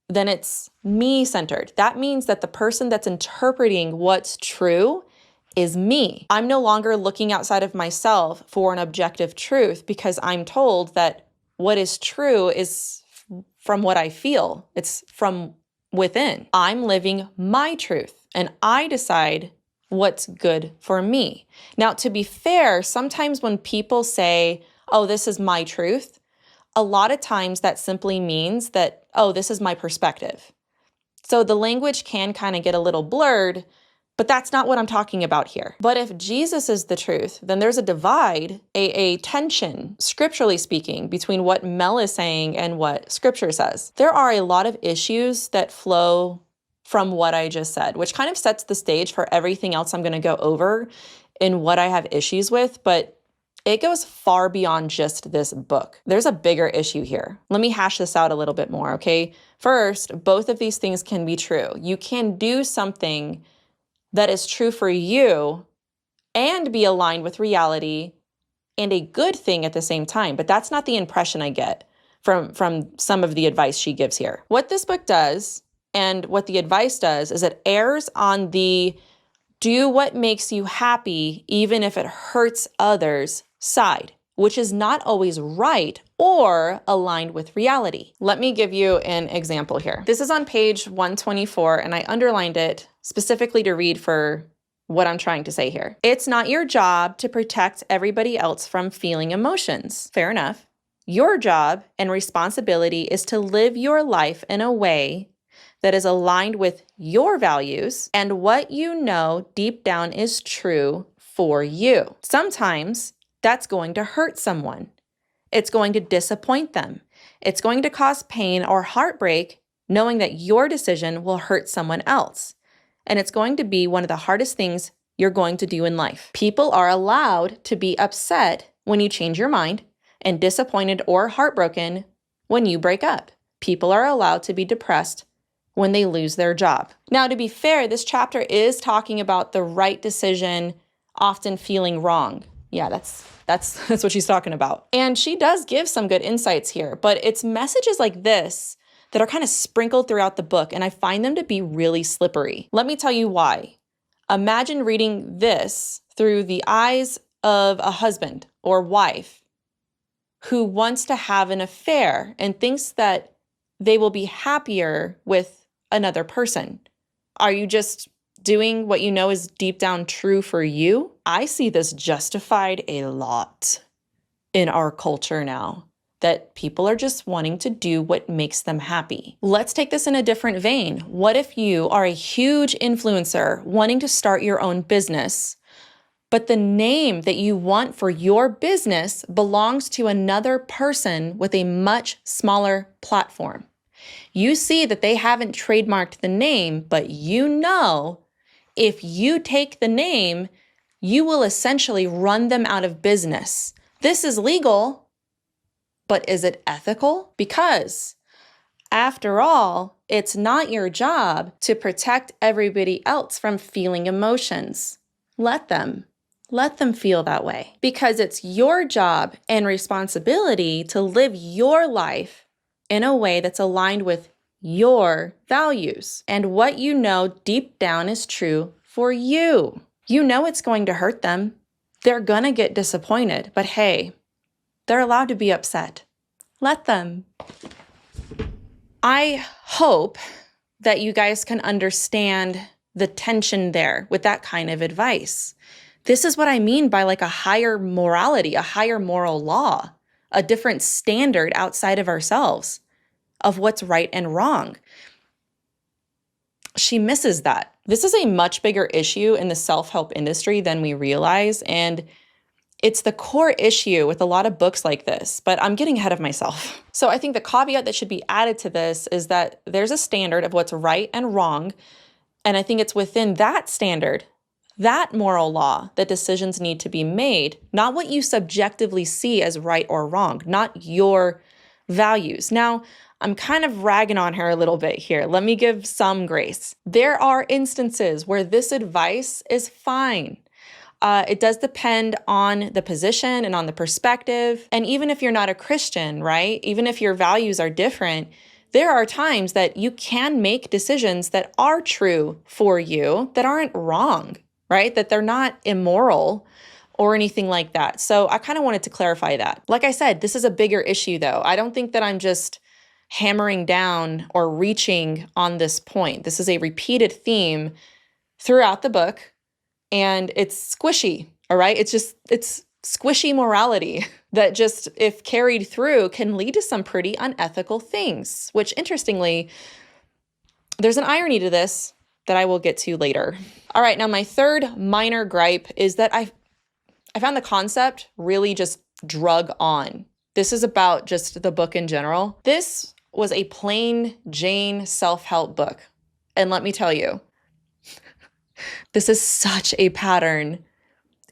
then it's me-centered. That means that the person that's interpreting what's true is me. I'm no longer looking outside of myself for an objective truth because I'm told that what is true is from what I feel. It's from within. I'm living my truth, and I decide what's good for me. Now, to be fair, sometimes when people say, oh, this is my truth, a lot of times that simply means that, oh, this is my perspective. So the language can kind of get a little blurred, but that's not what I'm talking about here. But if Jesus is the truth, then there's a divide, a tension, scripturally speaking, between what Mel is saying and what Scripture says. There are a lot of issues that flow from what I just said, which kind of sets the stage for everything else I'm going to go over in what I have issues with, but it goes far beyond just this book. There's a bigger issue here. Let me hash this out a little bit more, okay? First, both of these things can be true. You can do something that is true for you and be aligned with reality and a good thing at the same time, but that's not the impression I get from some of the advice she gives here. What this book does and what the advice does is it errs on the do what makes you happy even if it hurts others side, which is not always right or aligned with reality. Let me give you an example here. This is on page 124, and I underlined it specifically to read for what I'm trying to say here. It's not your job to protect everybody else from feeling emotions. Fair enough. Your job and responsibility is to live your life in a way that is aligned with your values and what you know deep down is true for you. Sometimes that's going to hurt someone. It's going to disappoint them. It's going to cause pain or heartbreak knowing that your decision will hurt someone else. And it's going to be one of the hardest things you're going to do in life. People are allowed to be upset when you change your mind and disappointed or heartbroken when you break up. People are allowed to be depressed when they lose their job. Now, to be fair, this chapter is talking about the right decision often feeling wrong. Yeah, that's what she's talking about. And she does give some good insights here, but it's messages like this that are kind of sprinkled throughout the book, and I find them to be really slippery. Let me tell you why. Imagine reading this through the eyes of a husband or wife who wants to have an affair and thinks that they will be happier with another person. Are you just doing what you know is deep down true for you? I see this justified a lot in our culture now, that people are just wanting to do what makes them happy. Let's take this in a different vein. What if you are a huge influencer wanting to start your own business, but the name that you want for your business belongs to another person with a much smaller platform? You see that they haven't trademarked the name, but you know if you take the name, you will essentially run them out of business. This is legal, but is it ethical? Because after all, it's not your job to protect everybody else from feeling emotions. Let them feel that way, because it's your job and responsibility to live your life in a way that's aligned with your values and what you know deep down is true for you. You know it's going to hurt them. They're gonna get disappointed, but hey, they're allowed to be upset. Let them. I hope that you guys can understand the tension there with that kind of advice. This is what I mean by like a higher morality, a higher moral law, a different standard outside of ourselves of what's right and wrong. She misses that. This is a much bigger issue in the self-help industry than we realize, and it's the core issue with a lot of books like this, but I'm getting ahead of myself. So I think the caveat that should be added to this is that there's a standard of what's right and wrong, and I think it's within that standard, that moral law, that decisions need to be made, not what you subjectively see as right or wrong, not your values. Now, I'm kind of ragging on her a little bit here. Let me give some grace. There are instances where this advice is fine. It does depend on the position and on the perspective. And even if you're not a Christian, right? Even if your values are different, there are times that you can make decisions that are true for you, that aren't wrong, right? That they're not immoral or anything like that. So I kind of wanted to clarify that. Like I said, this is a bigger issue though. I don't think that I'm just hammering down or reaching on this point. This is a repeated theme throughout the book. and it's squishy, all right? It's squishy morality that just, if carried through, can lead to some pretty unethical things, which interestingly, there's an irony to this that I will get to later. All right, now my third minor gripe is that I found the concept really just drug on. This is about just the book in general. This was a plain Jane self-help book. And let me tell you, this is such a pattern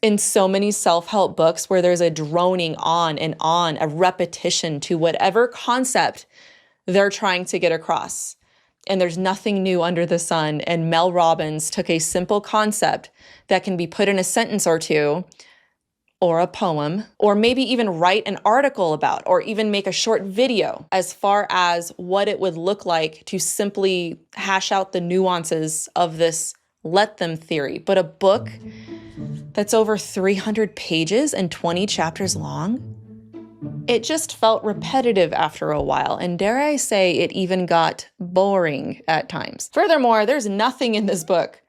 in so many self-help books where there's a droning on and on, a repetition to whatever concept they're trying to get across. And there's nothing new under the sun. And Mel Robbins took a simple concept that can be put in a sentence or two, or a poem, or maybe even write an article about, or even make a short video as far as what it would look like to simply hash out the nuances of this let them theory. But a book that's over 300 pages and 20 chapters long, it just felt repetitive after a while, and dare I say, it even got boring at times. Furthermore, there's nothing in this book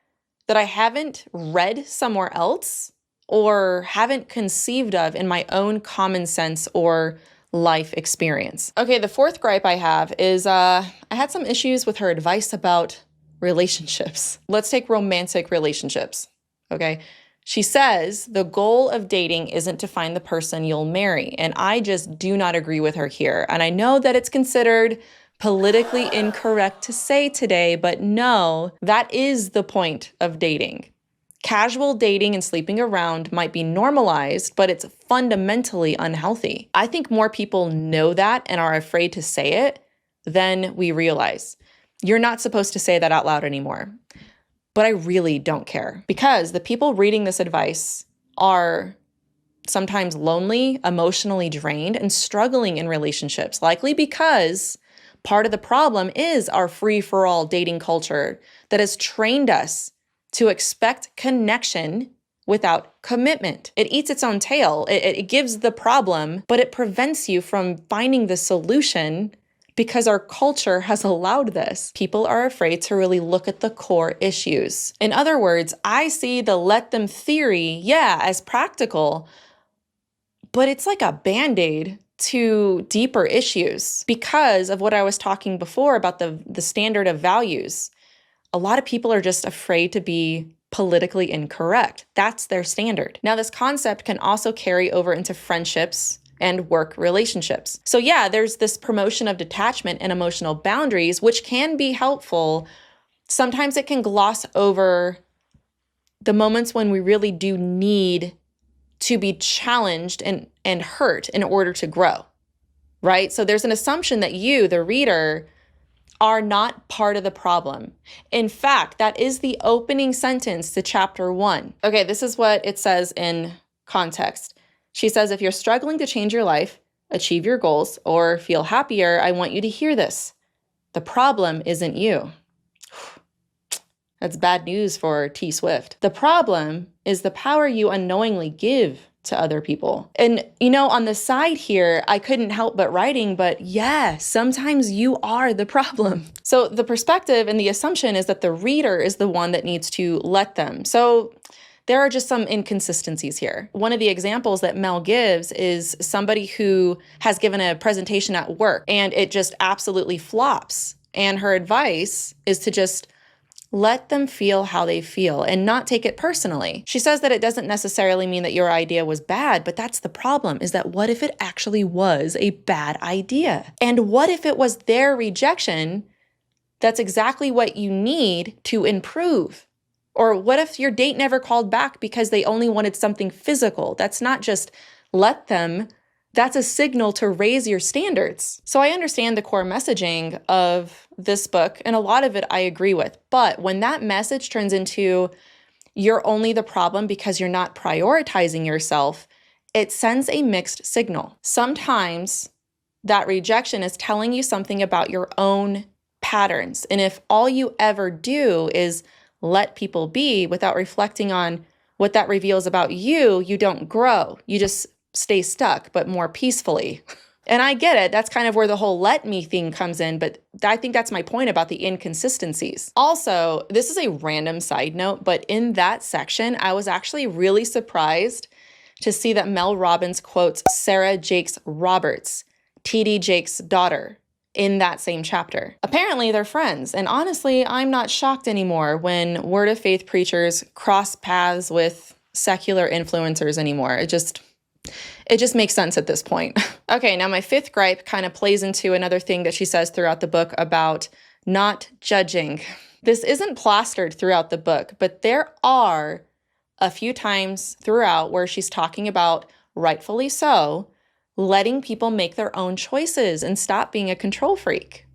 that I haven't read somewhere else or haven't conceived of in my own common sense or life experience. Okay, the fourth gripe I have is I had some issues with her advice about relationships. Let's take romantic relationships, okay? She says the goal of dating isn't to find the person you'll marry, and I just do not agree with her here. And I know that it's considered politically incorrect to say today, but no, that is the point of dating. Casual dating and sleeping around might be normalized, but it's fundamentally unhealthy. I think more people know that and are afraid to say it than we realize. You're not supposed to say that out loud anymore. But I really don't care, because the people reading this advice are sometimes lonely, emotionally drained, and struggling in relationships, likely because part of the problem is our free-for-all dating culture that has trained us to expect connection without commitment. It eats its own tail. It gives the problem, but it prevents you from finding the solution because our culture has allowed this. People are afraid to really look at the core issues. In other words, I see the let them theory, as practical, but it's like a Band-Aid to deeper issues because of what I was talking before about the standard of values. A lot of people are just afraid to be politically incorrect. That's their standard. Now, this concept can also carry over into friendships and work relationships. So there's this promotion of detachment and emotional boundaries, which can be helpful. Sometimes it can gloss over the moments when we really do need to be challenged and hurt in order to grow, right? So there's an assumption that you, the reader, are not part of the problem. In fact, that is the opening sentence to chapter 1. Okay, this is what it says in context. She says, if you're struggling to change your life, achieve your goals, or feel happier, I want you to hear this. The problem isn't you. That's bad news for T Swift. The problem is the power you unknowingly give to other people. And, on the side here, I couldn't help but writing, but sometimes you are the problem. So the perspective and the assumption is that the reader is the one that needs to let them. So there are just some inconsistencies here. One of the examples that Mel gives is somebody who has given a presentation at work and it just absolutely flops. And her advice is to just let them feel how they feel and not take it personally. She says that it doesn't necessarily mean that your idea was bad, but that's the problem, is that what if it actually was a bad idea? And what if it was their rejection that's exactly what you need to improve? Or what if your date never called back because they only wanted something physical? That's not just let them, that's a signal to raise your standards. So I understand the core messaging of this book, and a lot of it I agree with. But when that message turns into you're only the problem because you're not prioritizing yourself, it sends a mixed signal. Sometimes that rejection is telling you something about your own patterns. And if all you ever do is let people be without reflecting on what that reveals about you, you don't grow. You just stay stuck, but more peacefully. And I get it. That's kind of where the whole let me thing comes in. But I think that's my point about the inconsistencies. Also, this is a random side note, but in that section, I was actually really surprised to see that Mel Robbins quotes Sarah Jakes Roberts, T.D. Jakes' daughter, in that same chapter. Apparently, they're friends. And honestly, I'm not shocked anymore when Word of Faith preachers cross paths with secular influencers anymore. It just makes sense at this point. Okay, now my fifth gripe kind of plays into another thing that she says throughout the book about not judging. This isn't plastered throughout the book, but there are a few times throughout where she's talking about, rightfully so, letting people make their own choices and stop being a control freak.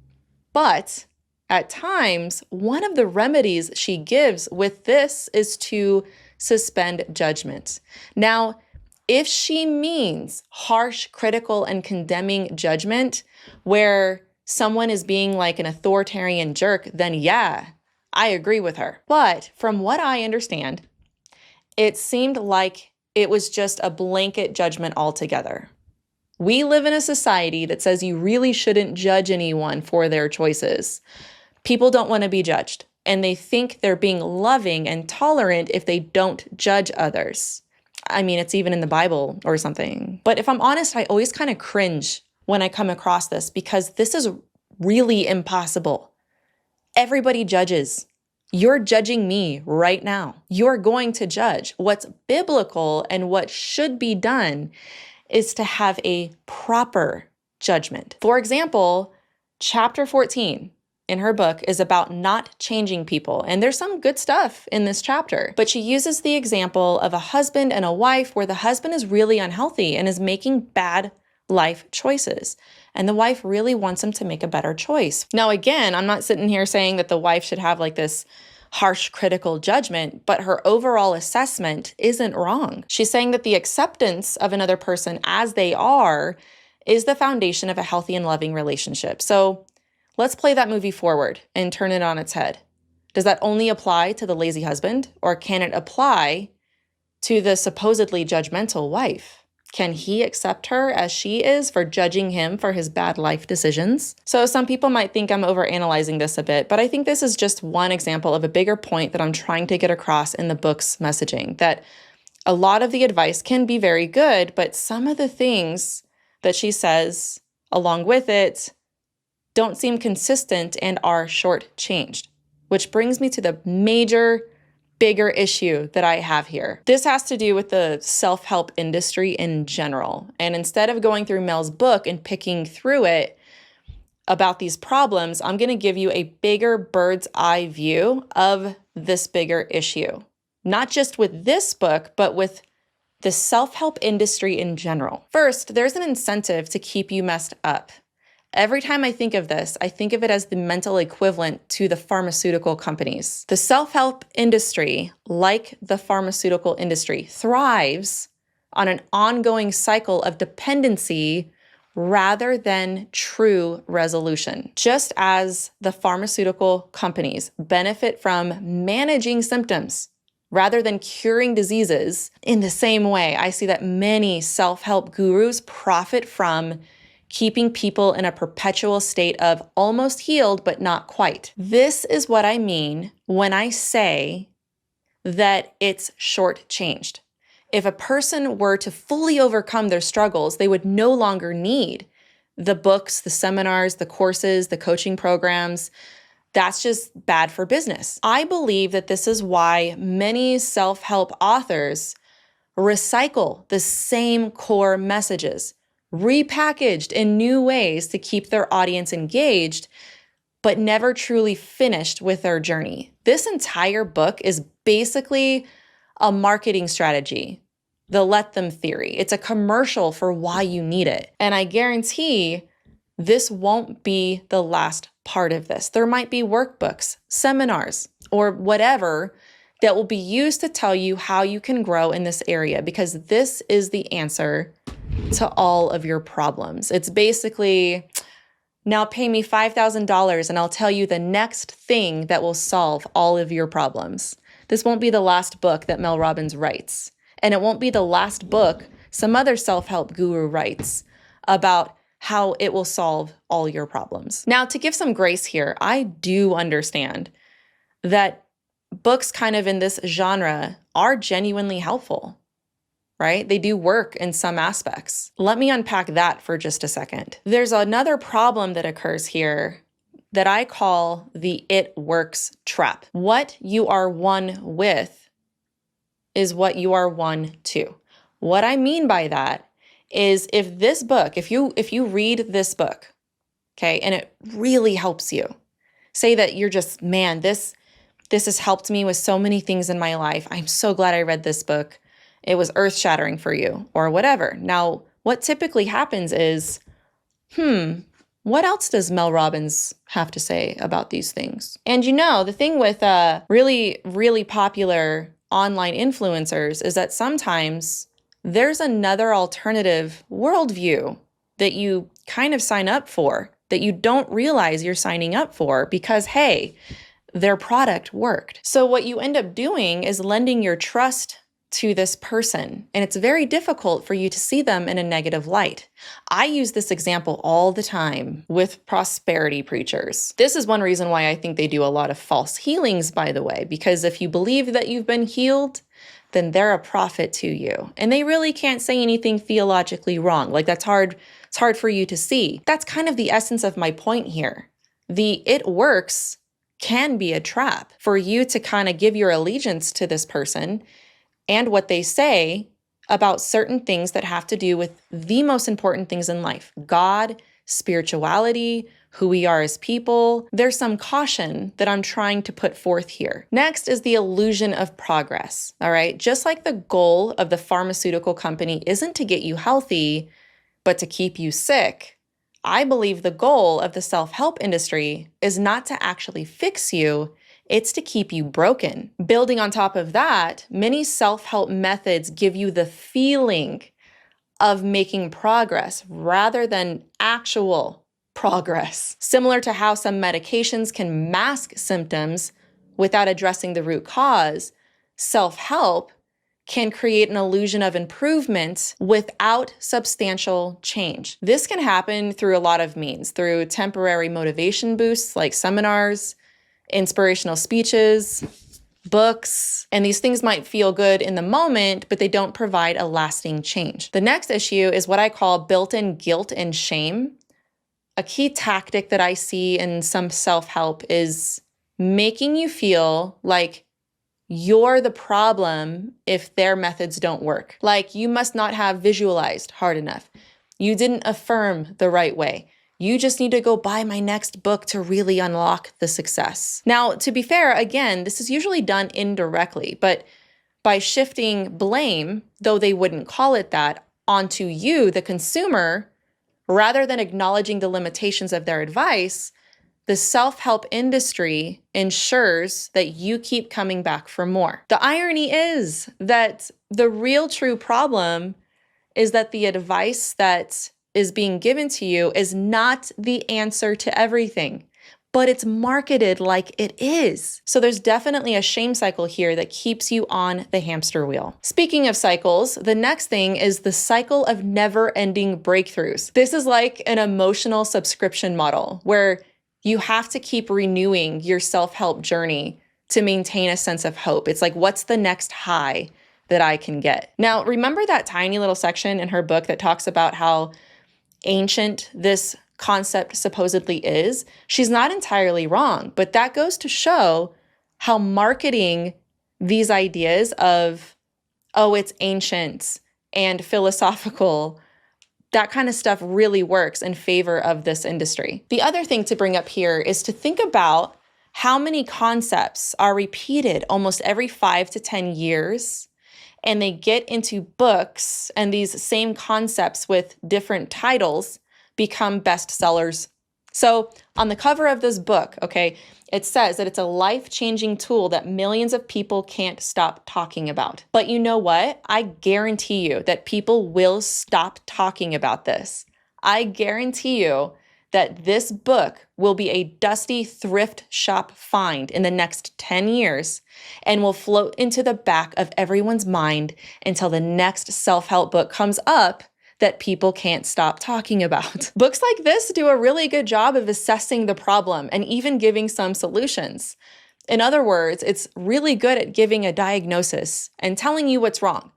But at times, one of the remedies she gives with this is to suspend judgment. Now, if she means harsh, critical, and condemning judgment where someone is being like an authoritarian jerk, then yeah, I agree with her. But from what I understand, it seemed like it was just a blanket judgment altogether. We live in a society that says you really shouldn't judge anyone for their choices. People don't want to be judged, and they think they're being loving and tolerant if they don't judge others. I mean, it's even in the Bible or something. But if I'm honest, I always kind of cringe when I come across this because this is really impossible. Everybody judges. You're judging me right now. You're going to judge. What's biblical and what should be done is to have a proper judgment. For example, chapter 14 in her book is about not changing people. And there's some good stuff in this chapter, but she uses the example of a husband and a wife where the husband is really unhealthy and is making bad life choices. And the wife really wants him to make a better choice. Now, again, I'm not sitting here saying that the wife should have like this harsh, critical judgment, but her overall assessment isn't wrong. She's saying that the acceptance of another person as they are is the foundation of a healthy and loving relationship. So let's play that movie forward and turn it on its head. Does that only apply to the lazy husband, or can it apply to the supposedly judgmental wife? Can he accept her as she is for judging him for his bad life decisions? So some people might think I'm overanalyzing this a bit, but I think this is just one example of a bigger point that I'm trying to get across in the book's messaging, that a lot of the advice can be very good, but some of the things that she says along with it don't seem consistent and are shortchanged, which brings me to the bigger issue that I have here. This has to do with the self-help industry in general. And instead of going through Mel's book and picking through it about these problems, I'm going to give you a bigger bird's eye view of this bigger issue. Not just with this book, but with the self-help industry in general. First, there's an incentive to keep you messed up. Every time I think of this, I think of it as the mental equivalent to the pharmaceutical companies. The self-help industry, like the pharmaceutical industry, thrives on an ongoing cycle of dependency rather than true resolution. Just as the pharmaceutical companies benefit from managing symptoms rather than curing diseases, in the same way, I see that many self-help gurus profit from keeping people in a perpetual state of almost healed, but not quite. This is what I mean when I say that it's shortchanged. If a person were to fully overcome their struggles, they would no longer need the books, the seminars, the courses, the coaching programs. That's just bad for business. I believe that this is why many self-help authors recycle the same core messages, repackaged in new ways to keep their audience engaged, but never truly finished with their journey. This entire book is basically a marketing strategy, the let them theory. It's a commercial for why you need it. And I guarantee this won't be the last part of this. There might be workbooks, seminars, or whatever that will be used to tell you how you can grow in this area, because this is the answer to all of your problems. It's basically, now pay me $5,000 and I'll tell you the next thing that will solve all of your problems. This won't be the last book that Mel Robbins writes. And it won't be the last book some other self-help guru writes about how it will solve all your problems. Now, to give some grace here, I do understand that books kind of in this genre are genuinely helpful, right? They do work in some aspects. Let me unpack that for just a second. There's another problem that occurs here that I call the it works trap. What you are one with is what you are one to. What I mean by that is if this book, if you read this book, okay, and it really helps you, say that you're just, man, this has helped me with so many things in my life. I'm so glad I read this book. It was earth-shattering for you, or whatever. Now, what typically happens is, what else does Mel Robbins have to say about these things? And the thing with really, really popular online influencers is that sometimes there's another alternative worldview that you kind of sign up for that you don't realize you're signing up for because, hey, their product worked. So what you end up doing is lending your trust to this person, and it's very difficult for you to see them in a negative light. I use this example all the time with prosperity preachers. This is one reason why I think they do a lot of false healings, by the way, because if you believe that you've been healed, then they're a prophet to you. And they really can't say anything theologically wrong. Like it's hard for you to see. That's kind of the essence of my point here. The it works can be a trap for you to kind of give your allegiance to this person and what they say about certain things that have to do with the most important things in life: God, spirituality, who we are as people. There's some caution that I'm trying to put forth here. Next is the illusion of progress, all right? Just like the goal of the pharmaceutical company isn't to get you healthy, but to keep you sick, I believe the goal of the self-help industry is not to actually fix you, it's to keep you broken. Building on top of that, many self-help methods give you the feeling of making progress rather than actual progress. Similar to how some medications can mask symptoms without addressing the root cause, self-help can create an illusion of improvement without substantial change. This can happen through a lot of means, through temporary motivation boosts like seminars, inspirational speeches, books, and these things might feel good in the moment, but they don't provide a lasting change. The next issue is what I call built-in guilt and shame. A key tactic that I see in some self-help is making you feel like you're the problem if their methods don't work. Like you must not have visualized hard enough. You didn't affirm the right way. You just need to go buy my next book to really unlock the success. Now, to be fair, again, this is usually done indirectly, but by shifting blame, though they wouldn't call it that, onto you, the consumer, rather than acknowledging the limitations of their advice, the self-help industry ensures that you keep coming back for more. The irony is that the real true problem is that the advice that is being given to you is not the answer to everything, but it's marketed like it is. So there's definitely a shame cycle here that keeps you on the hamster wheel. Speaking of cycles, the next thing is the cycle of never-ending breakthroughs. This is like an emotional subscription model where you have to keep renewing your self-help journey to maintain a sense of hope. It's like, what's the next high that I can get? Now, remember that tiny little section in her book that talks about how ancient this concept supposedly is? She's not entirely wrong, but that goes to show how marketing these ideas of, oh, it's ancient and philosophical, that kind of stuff really works in favor of this industry. The other thing to bring up here is to think about how many concepts are repeated almost every 5 to 10 years, and they get into books, and these same concepts with different titles become bestsellers. So on the cover of this book, okay, it says that it's a life-changing tool that millions of people can't stop talking about. But you know what? I guarantee you that people will stop talking about this. I guarantee you that this book will be a dusty thrift shop find in the next 10 years and will float into the back of everyone's mind until the next self-help book comes up that people can't stop talking about. Books like this do a really good job of assessing the problem and even giving some solutions. In other words, it's really good at giving a diagnosis and telling you what's wrong.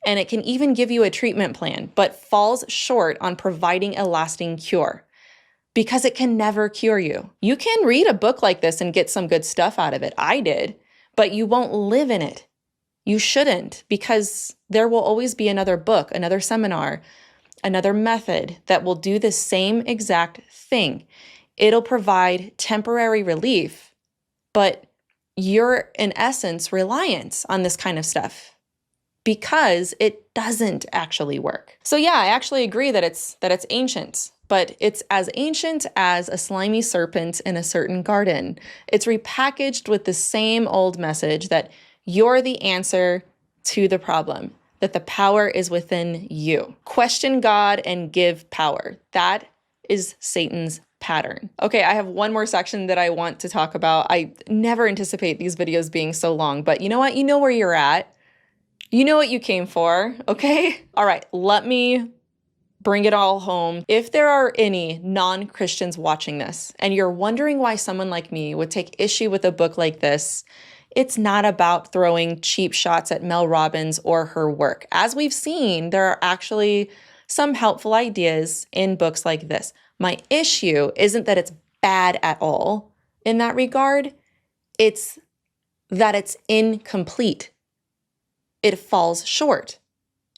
And it can even give you a treatment plan, but falls short on providing a lasting cure because it can never cure you. You can read a book like this and get some good stuff out of it. I did, but you won't live in it. You shouldn't, because there will always be another book, another seminar, another method that will do the same exact thing. It'll provide temporary relief, but you're in essence reliant on this kind of stuff because it doesn't actually work. So yeah, I actually agree that it's ancient, but it's as ancient as a slimy serpent in a certain garden. It's repackaged with the same old message that you're the answer to the problem, that the power is within you. Question God and give power. That is Satan's pattern. Okay, I have one more section that I want to talk about. I never anticipate these videos being so long, but you know what? You know where you're at. You know what you came for, okay? All right, let me bring it all home. If there are any non-Christians watching this and you're wondering why someone like me would take issue with a book like this, it's not about throwing cheap shots at Mel Robbins or her work. As we've seen, there are actually some helpful ideas in books like this. My issue isn't that it's bad at all in that regard. It's that it's incomplete. It falls short.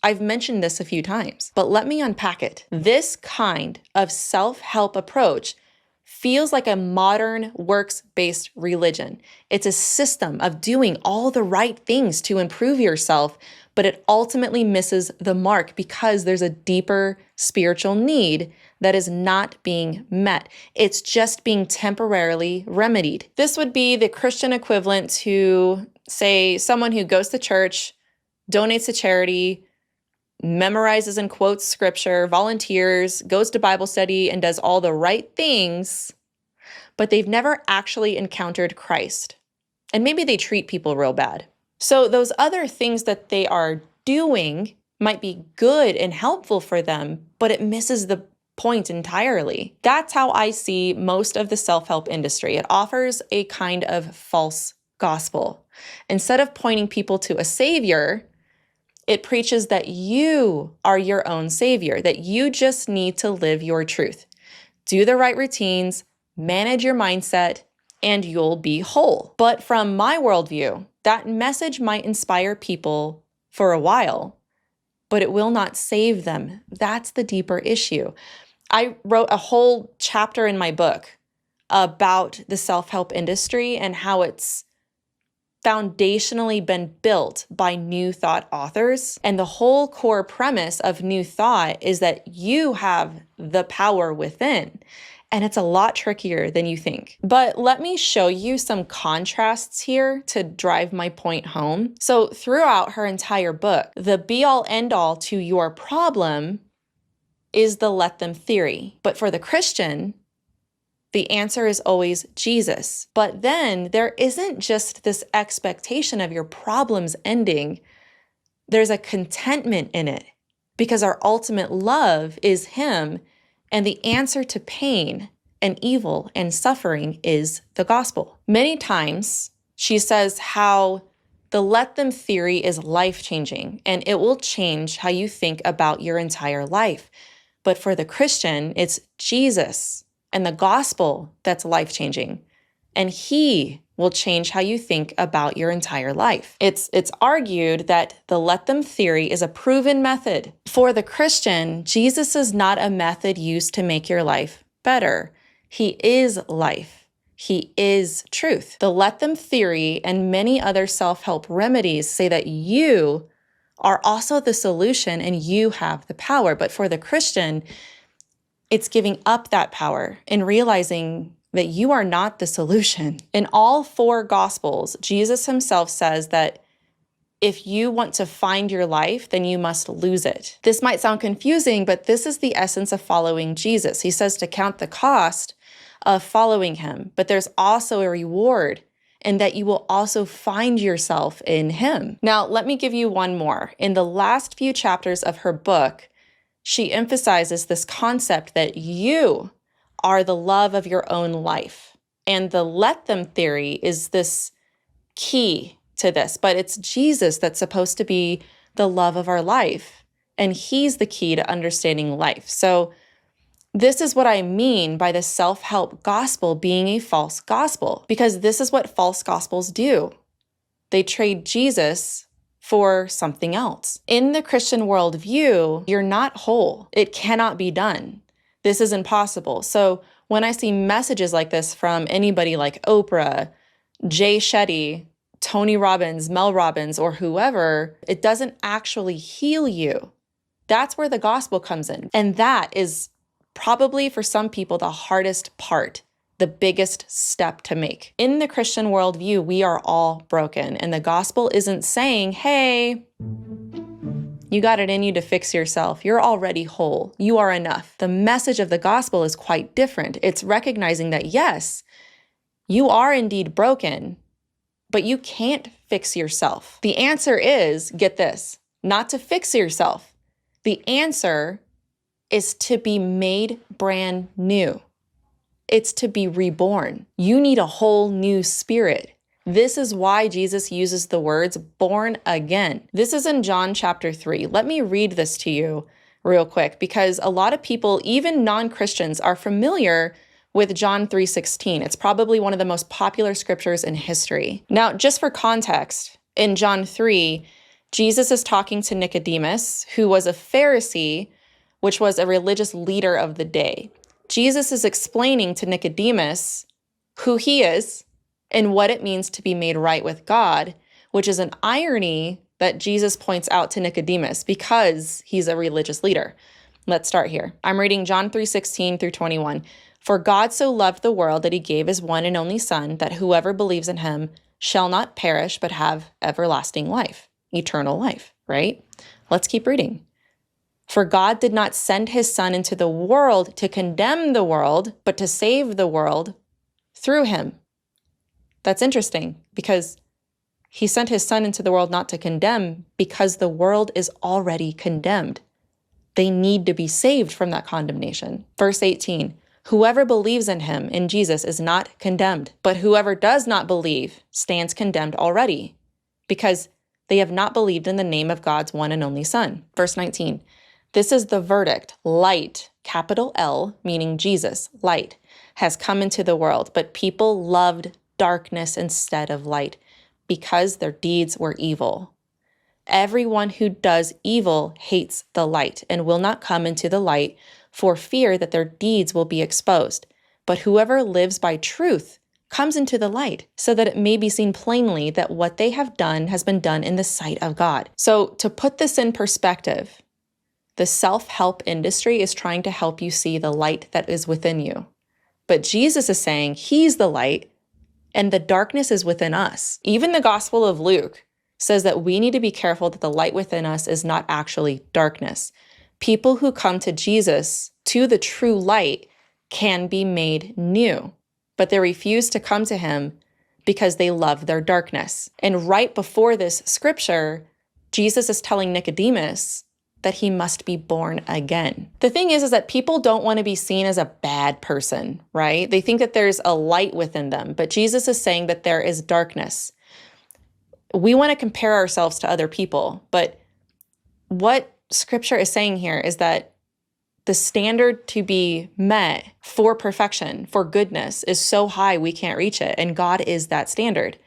I've mentioned this a few times, but let me unpack it. This kind of self-help approach feels like a modern works-based religion. It's a system of doing all the right things to improve yourself, but it ultimately misses the mark because there's a deeper spiritual need that is not being met. It's just being temporarily remedied. This would be the Christian equivalent to, say, someone who goes to church, donates to charity, memorizes and quotes scripture, volunteers, goes to Bible study, and does all the right things, but they've never actually encountered Christ. And maybe they treat people real bad. So those other things that they are doing might be good and helpful for them, but it misses the point entirely. That's how I see most of the self-help industry. It offers a kind of false gospel. Instead of pointing people to a savior, it preaches that you are your own savior, that you just need to live your truth. Do the right routines, manage your mindset, and you'll be whole. But from my worldview, that message might inspire people for a while, but it will not save them. That's the deeper issue. I wrote a whole chapter in my book about the self-help industry and how it's foundationally been built by New Thought authors. And the whole core premise of New Thought is that you have the power within. And it's a lot trickier than you think. But let me show you some contrasts here to drive my point home. So throughout her entire book, the be-all end-all to your problem is the let them theory. But for the Christian, the answer is always Jesus. But then there isn't just this expectation of your problems ending. There's a contentment in it because our ultimate love is Him, and the answer to pain and evil and suffering is the gospel. Many times she says how the let them theory is life-changing and it will change how you think about your entire life. But for the Christian, it's Jesus and the gospel that's life-changing, and He will change how you think about your entire life. It's argued that the let them theory is a proven method. For the Christian, Jesus is not a method used to make your life better. He is life. He is truth. The let them theory and many other self-help remedies say that you are also the solution and you have the power. But for the Christian, it's giving up that power and realizing that you are not the solution. In all four Gospels, Jesus Himself says that if you want to find your life, then you must lose it. This might sound confusing, but this is the essence of following Jesus. He says to count the cost of following Him, but there's also a reward and that you will also find yourself in Him. Now, let me give you one more. In the last few chapters of her book, she emphasizes this concept that you are the love of your own life. And the let them theory is this key to this, but it's Jesus that's supposed to be the love of our life. And he's the key to understanding life. So this is what I mean by the self-help gospel being a false gospel, because this is what false gospels do. They trade Jesus for something else. In the Christian worldview, you're not whole. It cannot be done. This is impossible. So when I see messages like this from anybody like Oprah, Jay Shetty, Tony Robbins, Mel Robbins, or whoever, it doesn't actually heal you. That's where the gospel comes in. And that is probably for some people the hardest part, the biggest step to make. In the Christian worldview, we are all broken. And the gospel isn't saying, hey, you got it in you to fix yourself. You're already whole. You are enough. The message of the gospel is quite different. It's recognizing that, yes, you are indeed broken, but you can't fix yourself. The answer is, get this, not to fix yourself. The answer is to be made brand new. It's to be reborn. You need a whole new spirit. This is why Jesus uses the words born again. This is in John chapter 3. Let me read this to you real quick, because a lot of people, even non-Christians, are familiar with John 3:16. It's probably one of the most popular scriptures in history. Now, just for context, in John 3, Jesus is talking to Nicodemus, who was a Pharisee, which was a religious leader of the day. Jesus is explaining to Nicodemus who he is and what it means to be made right with God, which is an irony that Jesus points out to Nicodemus because he's a religious leader. Let's start here. I'm reading John 3:16 through 21. For God so loved the world that he gave his one and only Son, that whoever believes in him shall not perish but have everlasting life, eternal life, right? Let's keep reading. For God did not send his Son into the world to condemn the world, but to save the world through him. That's interesting, because he sent his Son into the world not to condemn, because the world is already condemned. They need to be saved from that condemnation. Verse 18, whoever believes in him, in Jesus, is not condemned, but whoever does not believe stands condemned already, because they have not believed in the name of God's one and only Son. Verse 19, this is the verdict. Light, capital L, meaning Jesus, light, has come into the world, but people loved darkness instead of light because their deeds were evil. Everyone who does evil hates the light and will not come into the light for fear that their deeds will be exposed. But whoever lives by truth comes into the light so that it may be seen plainly that what they have done has been done in the sight of God. So to put this in perspective, the self-help industry is trying to help you see the light that is within you. But Jesus is saying he's the light and the darkness is within us. Even the Gospel of Luke says that we need to be careful that the light within us is not actually darkness. People who come to Jesus, to the true light, can be made new, but they refuse to come to him because they love their darkness. And right before this scripture, Jesus is telling Nicodemus that he must be born again. The thing is that people don't want to be seen as a bad person, right? They think that there's a light within them, but Jesus is saying that there is darkness. We want to compare ourselves to other people, but what scripture is saying here is that the standard to be met for perfection, for goodness, is so high we can't reach it, and God is that standard.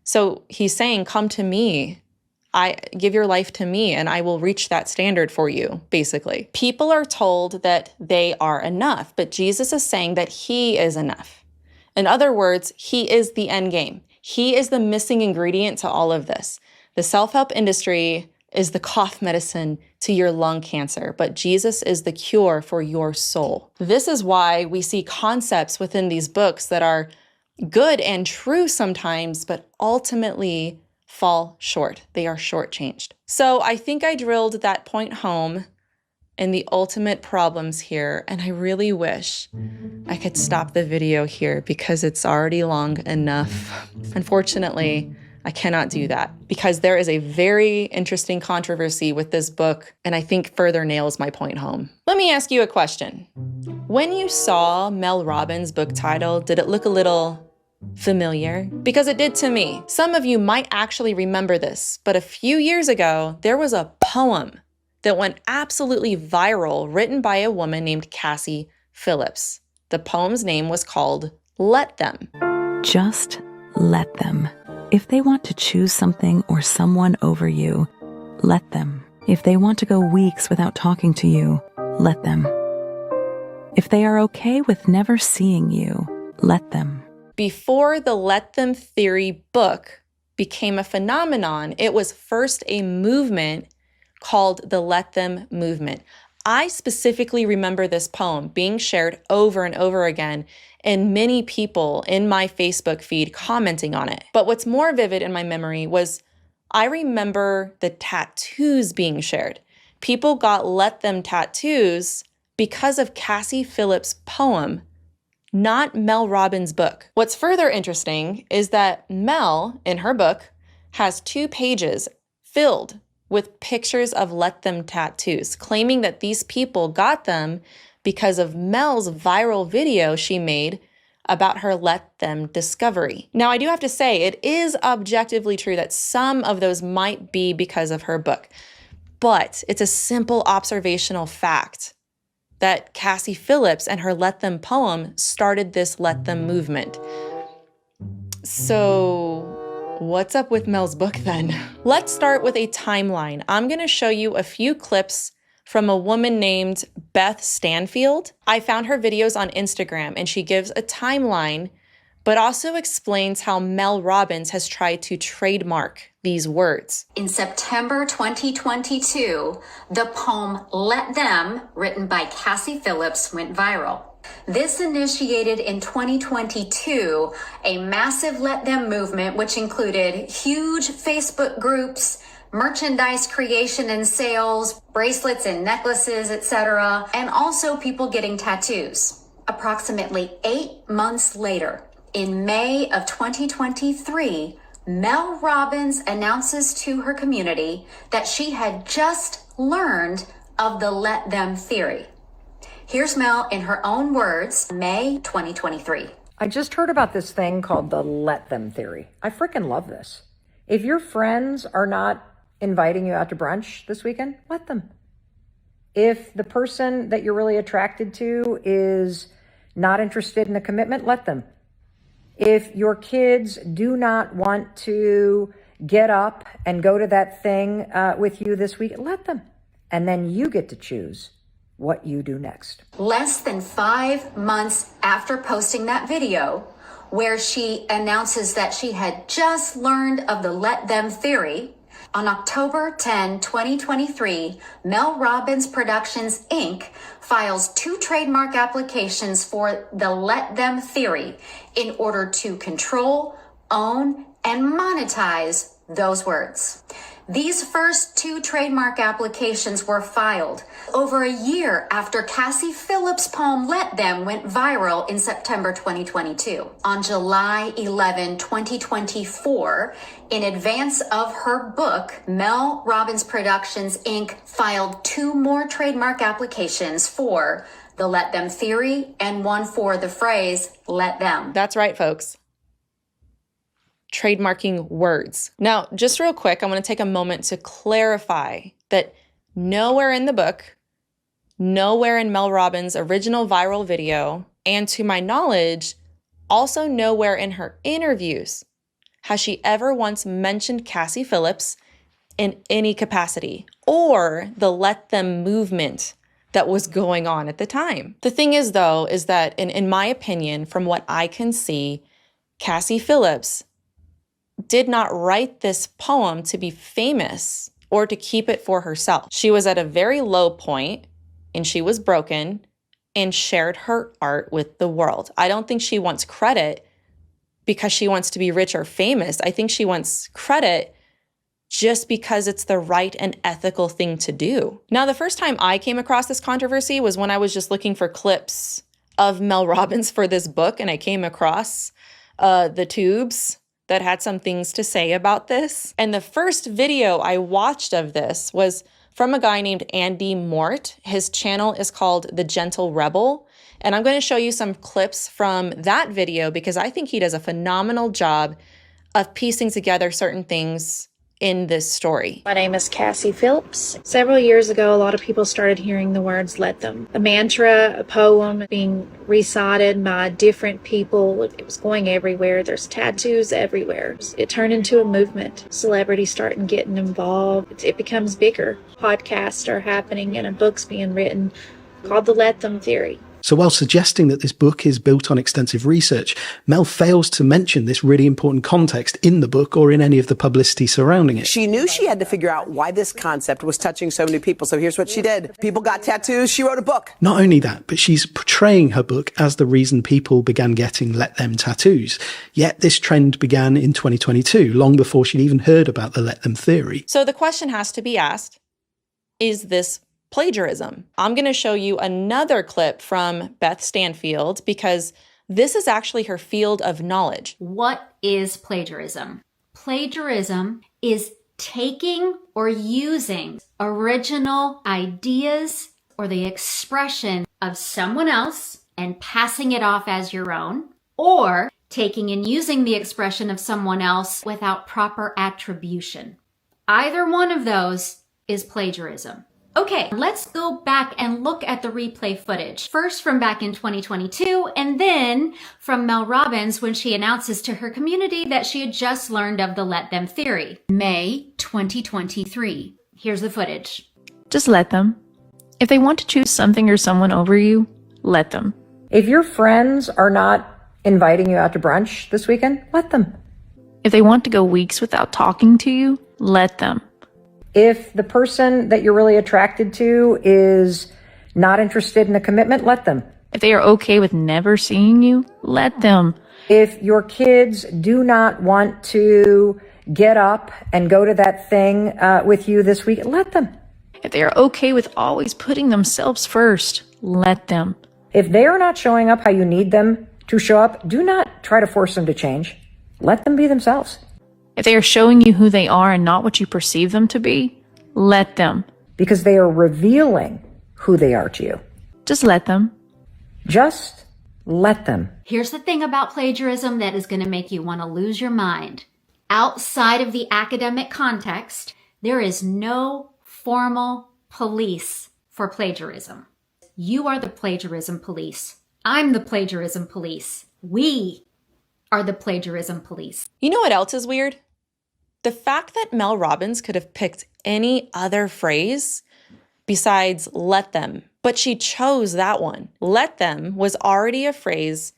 So he's saying, come to me. I give your life to me and I will reach that standard for you, basically. People are told that they are enough, but Jesus is saying that he is enough. In other words, he is the end game. He is the missing ingredient to all of this. The self-help industry is the cough medicine to your lung cancer, but Jesus is the cure for your soul. This is why we see concepts within these books that are good and true sometimes, but ultimately fall short. They are shortchanged. So I think I drilled that point home in the ultimate problems here, and I really wish I could stop the video here because it's already long enough. Unfortunately, I cannot do that because there is a very interesting controversy with this book, and I think further nails my point home. Let me ask you a question. When you saw Mel Robbins' book title, did it look a little familiar? Because it did to me. Some of you might actually remember this, but a few years ago, there was a poem that went absolutely viral written by a woman named Cassie Phillips. The poem's name was called Let Them. Just let them. If they want to choose something or someone over you, let them. If they want to go weeks without talking to you, let them. If they are okay with never seeing you, let them. Before the Let Them Theory book became a phenomenon, it was first a movement called the Let Them movement. I specifically remember this poem being shared over and over again, and many people in my Facebook feed commenting on it. But what's more vivid in my memory was I remember the tattoos being shared. People got Let Them tattoos because of Cassie Phillips' poem, not Mel Robbins' book. What's further interesting is that Mel, in her book, has 2 pages filled with pictures of Let Them tattoos, claiming that these people got them because of Mel's viral video she made about her Let Them discovery. Now, I do have to say, it is objectively true that some of those might be because of her book, but it's a simple observational fact that Cassie Phillips and her Let Them poem started this Let Them movement. So what's up with Mel's book then? Let's start with a timeline. I'm gonna show you a few clips from a woman named Beth Stanfield. I found her videos on Instagram and she gives a timeline, but also explains how Mel Robbins has tried to trademark these words. In September 2022, the poem Let Them, written by Cassie Phillips, went viral. This initiated in 2022 a massive Let Them movement, which included huge Facebook groups, merchandise creation and sales, bracelets and necklaces, etc., and also people getting tattoos. Approximately 8 months later, in May of 2023, Mel Robbins announces to her community that she had just learned of the Let Them theory. Here's Mel in her own words, May 2023. I just heard about this thing called the Let Them theory. I freaking love this. If your friends are not inviting you out to brunch this weekend, let them. If the person that you're really attracted to is not interested in a commitment, let them. If your kids do not want to get up and go to that thing with you this week, let them. And then you get to choose what you do next. Less than 5 months after posting that video, where she announces that she had just learned of the Let Them theory, on October 10, 2023, Mel Robbins Productions, Inc. files 2 trademark applications for the Let Them theory in order to control, own, and monetize those words. These first 2 trademark applications were filed over a year after Cassie Phillips' poem Let Them went viral in September 2022. On July 11, 2024, in advance of her book, Mel Robbins Productions, Inc. filed 2 more trademark applications for the Let Them theory and one for the phrase, let them. That's right, folks. Trademarking words. Now, just real quick, I want to take a moment to clarify that nowhere in the book, nowhere in Mel Robbins' original viral video, and to my knowledge, also nowhere in her interviews, has she ever once mentioned Cassie Phillips in any capacity or the Let Them movement that was going on at the time. The thing is, though, is that in my opinion, from what I can see, Cassie Phillips did not write this poem to be famous or to keep it for herself. She was at a very low point and she was broken and shared her art with the world. I don't think she wants credit because she wants to be rich or famous. I think she wants credit just because it's the right and ethical thing to do. Now, the first time I came across this controversy was when I was just looking for clips of Mel Robbins for this book, and I came across the tubes that had some things to say about this. And the first video I watched of this was from a guy named Andy Mort. His channel is called The Gentle Rebel. And I'm going to show you some clips from that video because I think he does a phenomenal job of piecing together certain things in this story. My name is Cassie Phillips. Several years ago, a lot of people started hearing the words "let them." A mantra, a poem being recited by different people. It was going everywhere. There's tattoos everywhere. It turned into a movement. Celebrities started getting involved. It becomes bigger. Podcasts are happening and a book's being written called The Let Them Theory. So while suggesting that this book is built on extensive research, Mel fails to mention this really important context in the book or in any of the publicity surrounding it. She knew she had to figure out why this concept was touching so many people. So here's what she did. People got tattoos. She wrote a book. Not only that, but she's portraying her book as the reason people began getting let them tattoos. Yet this trend began in 2022, long before she'd even heard about the let them theory. So the question has to be asked, is this plagiarism? I'm going to show you another clip from Beth Stanfield because this is actually her field of knowledge. What is plagiarism? Plagiarism is taking or using original ideas or the expression of someone else and passing it off as your own, or taking and using the expression of someone else without proper attribution. Either one of those is plagiarism. Okay, let's go back and look at the replay footage. First from back in 2022, and then from Mel Robbins when she announces to her community that she had just learned of the let them theory. May 2023. Here's the footage. Just let them. If they want to choose something or someone over you, let them. If your friends are not inviting you out to brunch this weekend, let them. If they want to go weeks without talking to you, let them. If the person that you're really attracted to is not interested in a commitment, let them. If they are okay with never seeing you, let them. If your kids do not want to get up and go to that thing with you this week, let them. If they are okay with always putting themselves first, let them. If they are not showing up how you need them to show up, do not try to force them to change. Let them be themselves. If they are showing you who they are and not what you perceive them to be, let them. Because they are revealing who they are to you. Just let them. Just let them. Here's the thing about plagiarism that is going to make you want to lose your mind. Outside of the academic context, there is no formal police for plagiarism. You are the plagiarism police. I'm the plagiarism police. We are the plagiarism police. You know what else is weird? The fact that Mel Robbins could have picked any other phrase besides let them, but she chose that one. Let them was already a phrase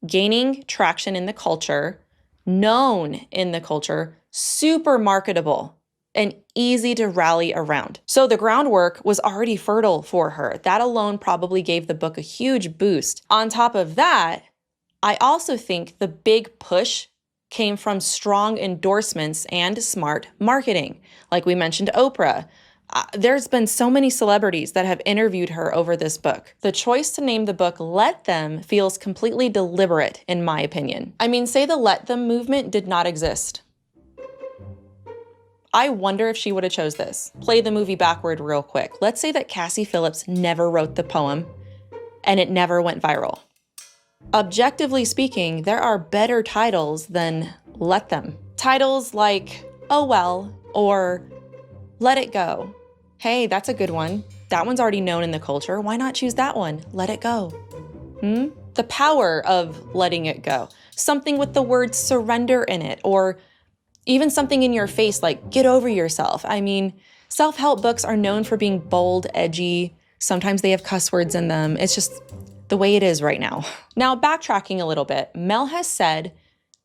gaining traction in the culture, known in the culture, super marketable, and easy to rally around. So the groundwork was already fertile for her. That alone probably gave the book a huge boost. On top of that, I also think the big push came from strong endorsements and smart marketing. Like we mentioned Oprah. There's been so many celebrities that have interviewed her over this book. The choice to name the book Let Them feels completely deliberate, in my opinion. I mean, say the Let Them movement did not exist. I wonder if she would have chose this. Play the movie backward real quick. Let's say that Cassie Phillips never wrote the poem and it never went viral. Objectively speaking, there are better titles than Let Them. Titles like Oh Well or Let It Go. Hey, that's a good one. That one's already known in the culture. Why not choose that one? Let it go. The power of letting it go. Something with the word surrender in it, or even something in your face like get over yourself. I mean, self-help books are known for being bold, edgy. Sometimes they have cuss words in them. It's just the way it is right now. Now, backtracking a little bit, Mel has said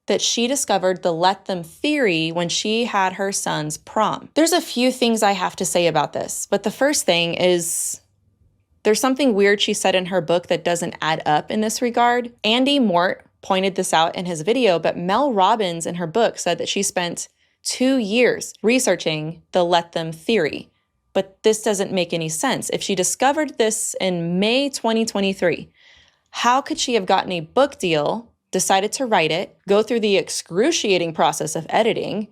that she discovered the let them theory when she had her son's prom. There's a few things I have to say about this, but the first thing is there's something weird she said in her book that doesn't add up in this regard. Andy Mort pointed this out in his video, but Mel Robbins in her book said that she spent 2 years researching the let them theory. But this doesn't make any sense. If she discovered this in May 2023, how could she have gotten a book deal decided to write it, go through the excruciating process of editing,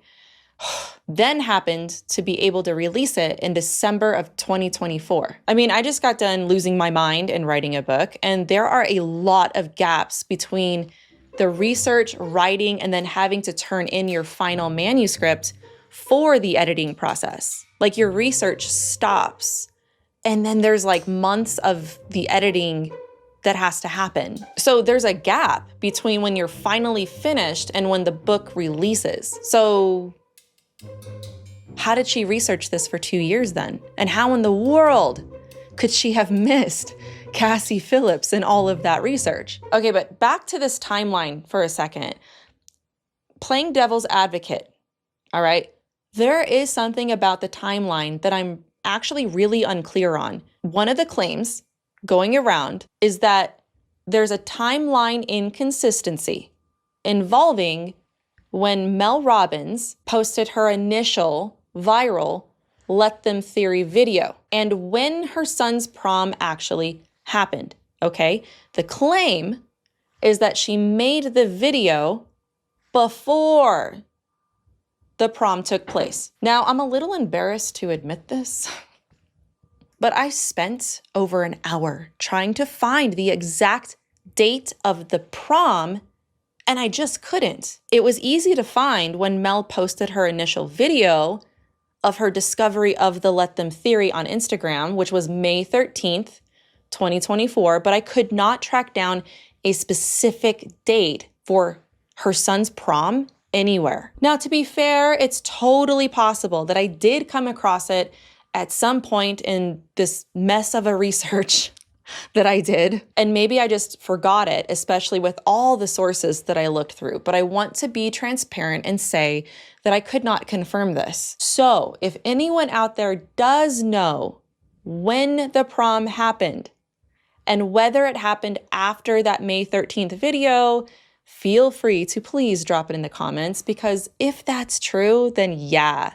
then happened to be able to release it in December of 2024. I mean, I just got done losing my mind and writing a book, and there are a lot of gaps between the research, writing, and then having to turn in your final manuscript for the editing process. Like your research stops, and then there's like months of the editing that has to happen. So there's a gap between when you're finally finished and when the book releases. So how did she research this for 2 years then? And how in the world could she have missed Cassie Phillips and all of that research? Okay, but back to this timeline for a second. Playing devil's advocate, all right? There is something about the timeline that I'm actually really unclear on. One of the claims going around is that there's a timeline inconsistency involving when Mel Robbins posted her initial viral Let Them Theory video and when her son's prom actually happened, okay? The claim is that she made the video before the prom took place. Now, I'm a little embarrassed to admit this, but I spent over an hour trying to find the exact date of the prom, and I just couldn't. It was easy to find when Mel posted her initial video of her discovery of the Let Them Theory on Instagram, which was May 13th, 2024, but I could not track down a specific date for her son's prom anywhere. Now, to be fair, it's totally possible that I did come across it at some point in this mess of a research that I did, and maybe I just forgot it, especially with all the sources that I looked through. But I want to be transparent and say that I could not confirm this. So if anyone out there does know when the prom happened and whether it happened after that May 13th video, feel free to please drop it in the comments, because if that's true, then yeah,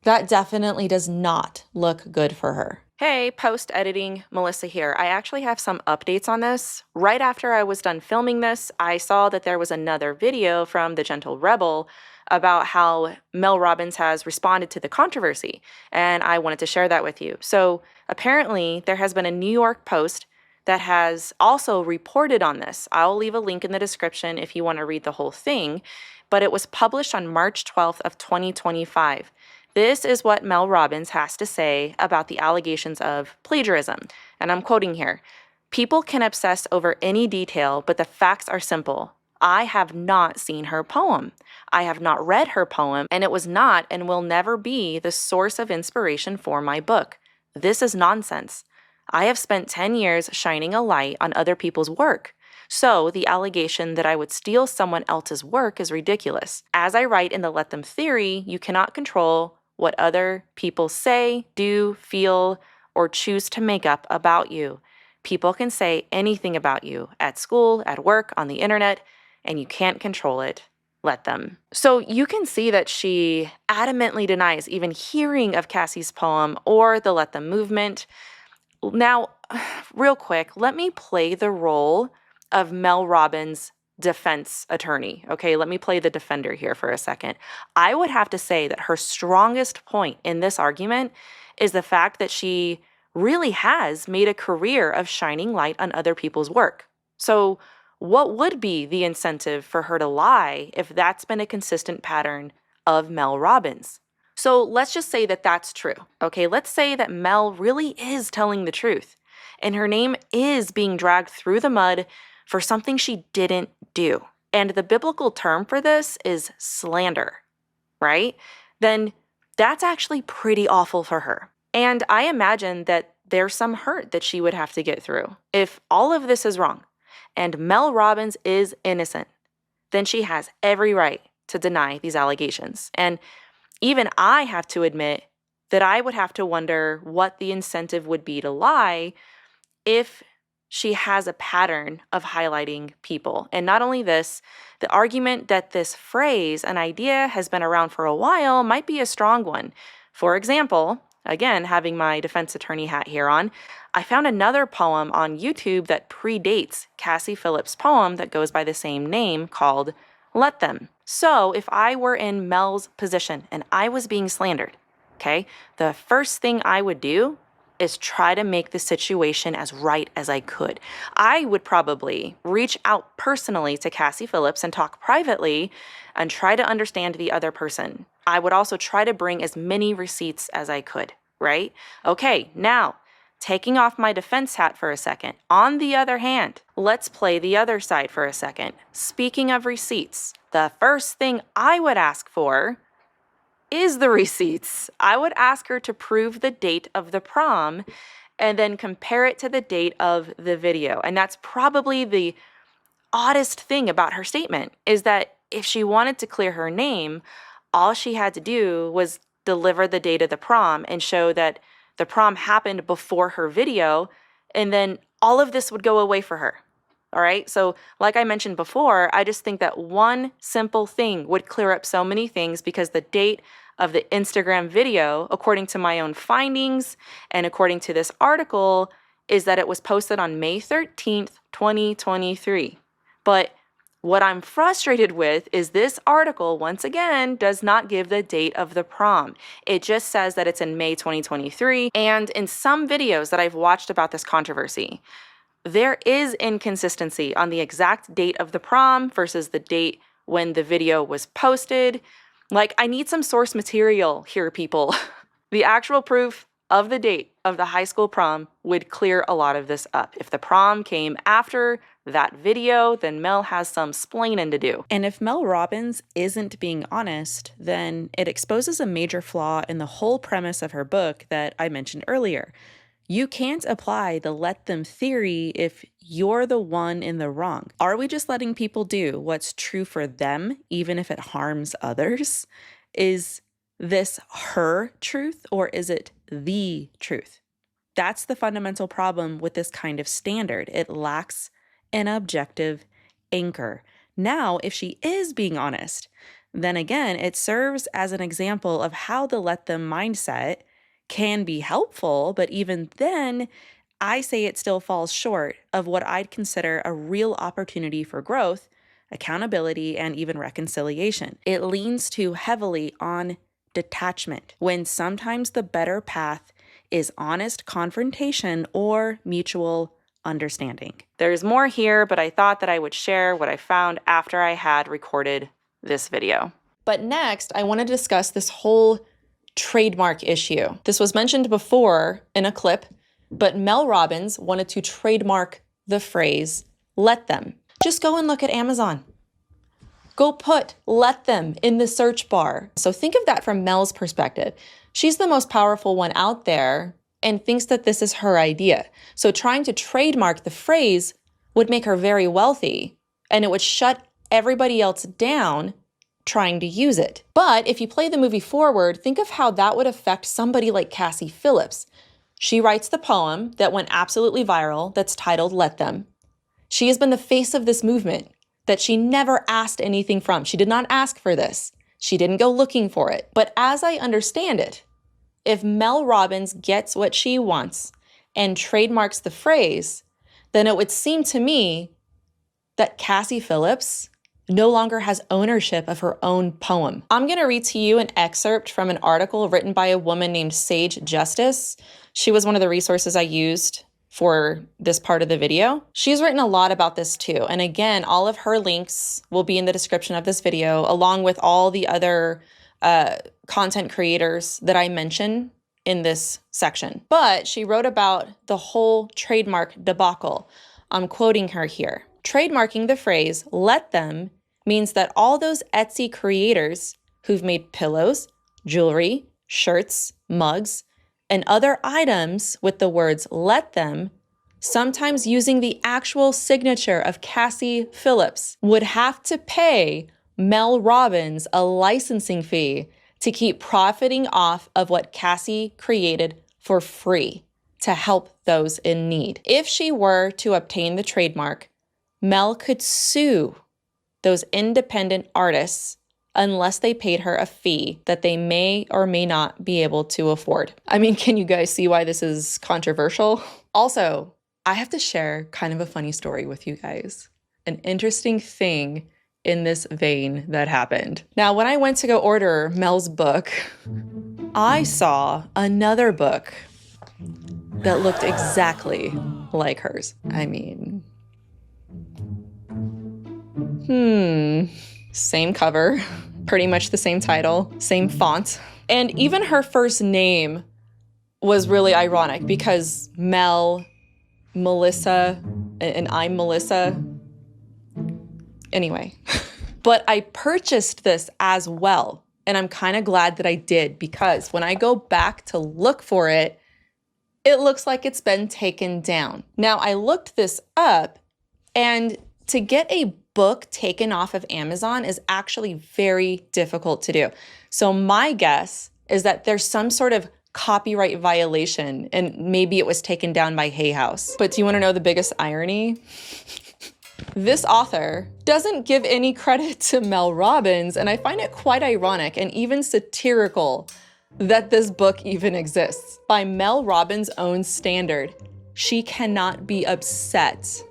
that definitely does not look good for her. Hey, post-editing, Melissa here. I actually have some updates on this. Right after I was done filming this, I saw that there was another video from The Gentle Rebel about how Mel Robbins has responded to the controversy, and I wanted to share that with you. So apparently there has been a New York Post that has also reported on this. I'll leave a link in the description if you want to read the whole thing, but it was published on March 12th of 2025. This is what Mel Robbins has to say about the allegations of plagiarism. And I'm quoting here. "People can obsess over any detail, but the facts are simple. I have not seen her poem. I have not read her poem, and it was not and will never be the source of inspiration for my book. This is nonsense. I have spent 10 years shining a light on other people's work. So the allegation that I would steal someone else's work is ridiculous. As I write in the Let Them Theory, you cannot control what other people say, do, feel, or choose to make up about you. People can say anything about you at school, at work, on the internet, and you can't control it. Let them." So you can see that she adamantly denies even hearing of Cassie's poem or the Let Them movement. Now, real quick, let me play the role of Mel Robbins' defense attorney. Okay, let me play the defender here for a second. I would have to say that her strongest point in this argument is the fact that she really has made a career of shining light on other people's work. So what would be the incentive for her to lie if that's been a consistent pattern of Mel Robbins? So let's just say that that's true. Okay, let's say that Mel really is telling the truth and her name is being dragged through the mud for something she didn't do. And the biblical term for this is slander, right? Then that's actually pretty awful for her. And I imagine that there's some hurt that she would have to get through. If all of this is wrong and Mel Robbins is innocent, then she has every right to deny these allegations. And even I have to admit that I would have to wonder what the incentive would be to lie if she has a pattern of highlighting people. And not only this, the argument that this phrase, an idea, has been around for a while might be a strong one. For example, again, having my defense attorney hat here on, I found another poem on YouTube that predates Cassie Phillips' poem that goes by the same name called Let Them. So if I were in Mel's position and I was being slandered, okay, the first thing I would do is try to make the situation as right as I could. I would probably reach out personally to Cassie Phillips and talk privately and try to understand the other person. I would also try to bring as many receipts as I could, right? Okay, now, taking off my defense hat for a second. On the other hand, let's play the other side for a second. Speaking of receipts, the first thing I would ask for is the receipts. I would ask her to prove the date of the prom and then compare it to the date of the video. And that's probably the oddest thing about her statement, is that if she wanted to clear her name, all she had to do was deliver the date of the prom and show that the prom happened before her video, and then all of this would go away for her. All right. So like I mentioned before, I just think that one simple thing would clear up so many things, because the date of the Instagram video, according to my own findings and according to this article, is that it was posted on May 13th, 2023. But what I'm frustrated with is this article, once again, does not give the date of the prom. It just says that it's in May 2023. And in some videos that I've watched about this controversy, there is inconsistency on the exact date of the prom versus the date when the video was posted. Like, I need some source material here, people. The actual proof of the date of the high school prom would clear a lot of this up. If the prom came after that video, then Mel has some splaining to do. And if Mel Robbins isn't being honest, then it exposes a major flaw in the whole premise of her book that I mentioned earlier. You can't apply the let them theory if you're the one in the wrong. Are we just letting people do what's true for them, even if it harms others? Is this her truth, or is it the truth? That's the fundamental problem with this kind of standard. It lacks an objective anchor. Now, if she is being honest, then again, it serves as an example of how the let them mindset can be helpful, but even then, I say it still falls short of what I'd consider a real opportunity for growth, accountability, and even reconciliation. It leans too heavily on detachment, when sometimes the better path is honest confrontation or mutual understanding. There's more here, but I thought that I would share what I found after I had recorded this video. But next, I want to discuss this whole trademark issue. This was mentioned before in a clip, but Mel Robbins wanted to trademark the phrase, let them. Just go and look at Amazon. Go put let them in the search bar. So think of that from Mel's perspective. She's the most powerful one out there and thinks that this is her idea. So trying to trademark the phrase would make her very wealthy, and it would shut everybody else down trying to use it. But if you play the movie forward, think of how that would affect somebody like Cassie Phillips. She writes the poem that went absolutely viral that's titled Let Them. She has been the face of this movement that she never asked anything from. She did not ask for this. She didn't go looking for it. But as I understand it, if Mel Robbins gets what she wants and trademarks the phrase, then it would seem to me that Cassie Phillips no longer has ownership of her own poem. I'm going to read to you an excerpt from an article written by a woman named Sage Justice. She was one of the resources I used for this part of the video. She's written a lot about this too. And again, all of her links will be in the description of this video, along with all the other content creators that I mention in this section. But she wrote about the whole trademark debacle. I'm quoting her here. Trademarking the phrase, let them, means that all those Etsy creators who've made pillows, jewelry, shirts, mugs, and other items with the words let them, sometimes using the actual signature of Cassie Phillips, would have to pay Mel Robbins a licensing fee to keep profiting off of what Cassie created for free to help those in need. If she were to obtain the trademark, Mel could sue those independent artists unless they paid her a fee that they may or may not be able to afford. I mean, can you guys see why this is controversial? Also, I have to share kind of a funny story with you guys. An interesting thing in this vein that happened. Now, when I went to go order Mel's book, I saw another book that looked exactly like hers. I mean, same cover, pretty much the same title, same font. And even her first name was really ironic because Mel, Melissa, and I'm Melissa. Anyway, but I purchased this as well. And I'm kind of glad that I did because when I go back to look for it, it looks like it's been taken down. Now, I looked this up, and to get a book taken off of Amazon is actually very difficult to do. So my guess is that there's some sort of copyright violation, and maybe it was taken down by Hay House. But do you want to know the biggest irony? This author doesn't give any credit to Mel Robbins, and I find it quite ironic and even satirical that this book even exists. By Mel Robbins' own standard, she cannot be upset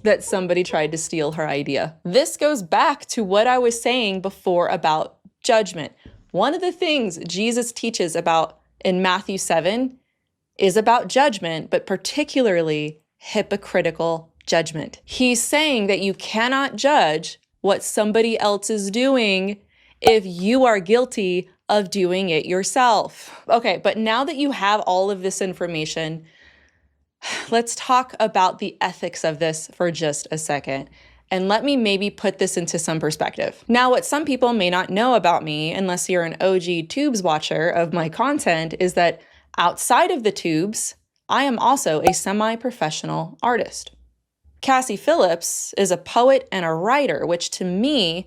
that somebody tried to steal her idea. This goes back to what I was saying before about judgment. One of the things Jesus teaches about in Matthew 7 is about judgment, but particularly hypocritical judgment. He's saying that you cannot judge what somebody else is doing if you are guilty of doing it yourself. Okay, but now that you have all of this information, let's talk about the ethics of this for just a second. And let me maybe put this into some perspective. Now, what some people may not know about me, unless you're an OG Tubes watcher of my content, is that outside of the tubes, I am also a semi-professional artist. Cassie Phillips is a poet and a writer, which to me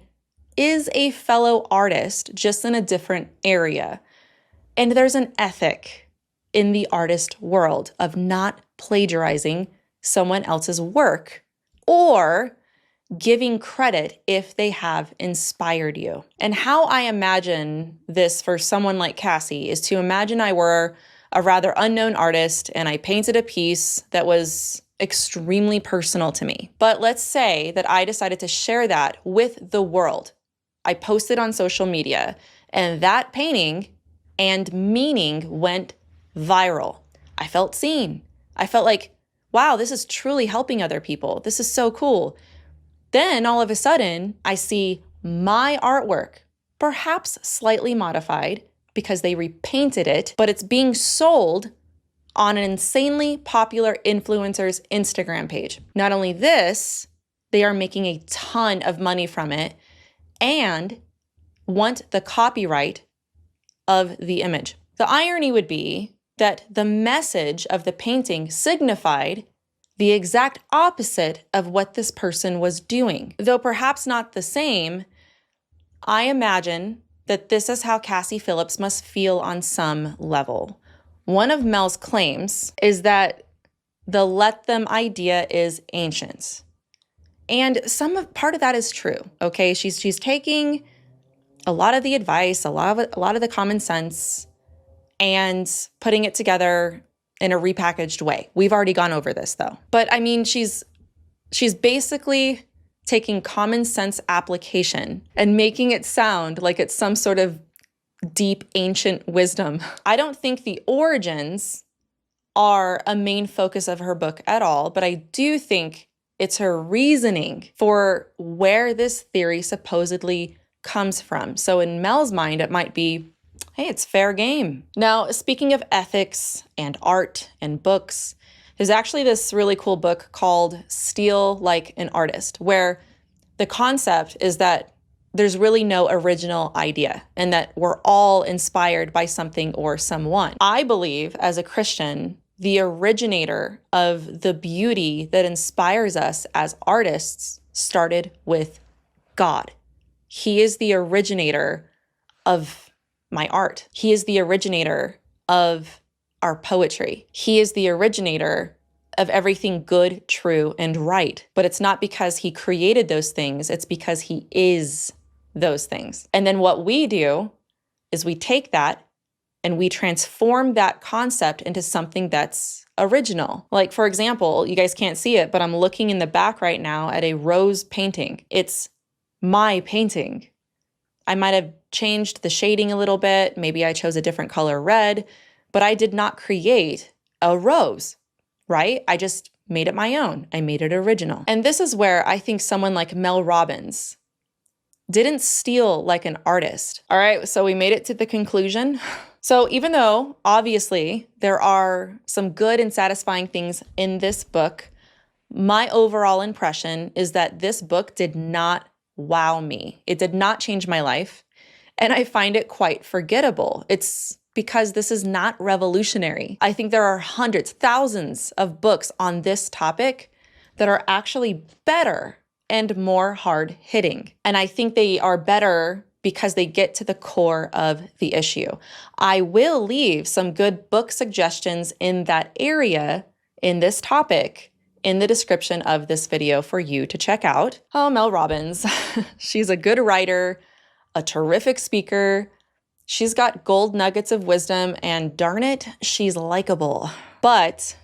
is a fellow artist, just in a different area. And there's an ethic in the artist world of not plagiarizing someone else's work or giving credit if they have inspired you. And how I imagine this for someone like Cassie is to imagine I were a rather unknown artist and I painted a piece that was extremely personal to me. But let's say that I decided to share that with the world. I posted on social media, and that painting and meaning went viral. I felt seen. I felt like, wow, this is truly helping other people. This is so cool. Then all of a sudden, I see my artwork, perhaps slightly modified because they repainted it, but it's being sold on an insanely popular influencer's Instagram page. Not only this, they are making a ton of money from it and want the copyright of the image. The irony would be that the message of the painting signified the exact opposite of what this person was doing. Though perhaps not the same, I imagine that this is how Cassie Phillips must feel on some level. One of Mel's claims is that the let them idea is ancient. And part of that is true, okay? She's taking a lot of the advice, a lot of the common sense, and putting it together in a repackaged way. We've already gone over this though. But I mean, she's basically taking common sense application and making it sound like it's some sort of deep ancient wisdom. I don't think the origins are a main focus of her book at all, but I do think it's her reasoning for where this theory supposedly comes from. So in Mel's mind, it might be, hey, it's fair game. Now, speaking of ethics and art and books, there's actually this really cool book called Steal Like an Artist, where the concept is that there's really no original idea and that we're all inspired by something or someone. I believe, as a Christian, the originator of the beauty that inspires us as artists started with God. He is the originator of my art. He is the originator of our poetry. He is the originator of everything good, true, and right. But it's not because he created those things. It's because he is those things. And then what we do is we take that and we transform that concept into something that's original. Like, for example, you guys can't see it, but I'm looking in the back right now at a rose painting. It's my painting. I might have changed the shading a little bit. Maybe I chose a different color red, but I did not create a rose, right? I just made it my own. I made it original. And this is where I think someone like Mel Robbins didn't steal like an artist. All right, so we made it to the conclusion. So even though obviously there are some good and satisfying things in this book, my overall impression is that this book did not wow me. It did not change my life, and I find it quite forgettable. It's because this is not revolutionary. I think there are hundreds, thousands of books on this topic that are actually better and more hard-hitting. And I think they are better because they get to the core of the issue. I will leave some good book suggestions in that area, in this topic, in the description of this video for you to check out. Oh, Mel Robbins. She's a good writer, a terrific speaker. She's got gold nuggets of wisdom, and darn it, she's likable. But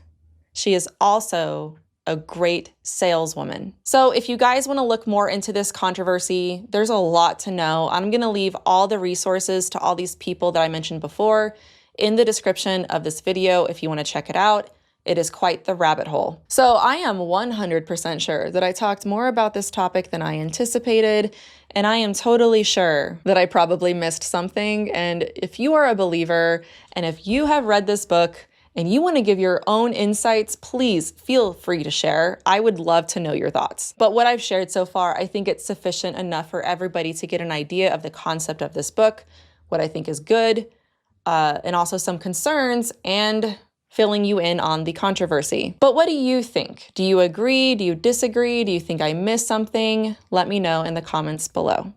she is also a great saleswoman. So if you guys want to look more into this controversy, there's a lot to know. I'm going to leave all the resources to all these people that I mentioned before in the description of this video if you want to check it out. It is quite the rabbit hole. So I am 100% sure that I talked more about this topic than I anticipated, and I am totally sure that I probably missed something. And if you are a believer, and if you have read this book, and you want to give your own insights, please feel free to share. I would love to know your thoughts. But what I've shared so far, I think it's sufficient enough for everybody to get an idea of the concept of this book, what I think is good, and also some concerns, and filling you in on the controversy. But what do you think? Do you agree? Do you disagree? Do you think I missed something? Let me know in the comments below.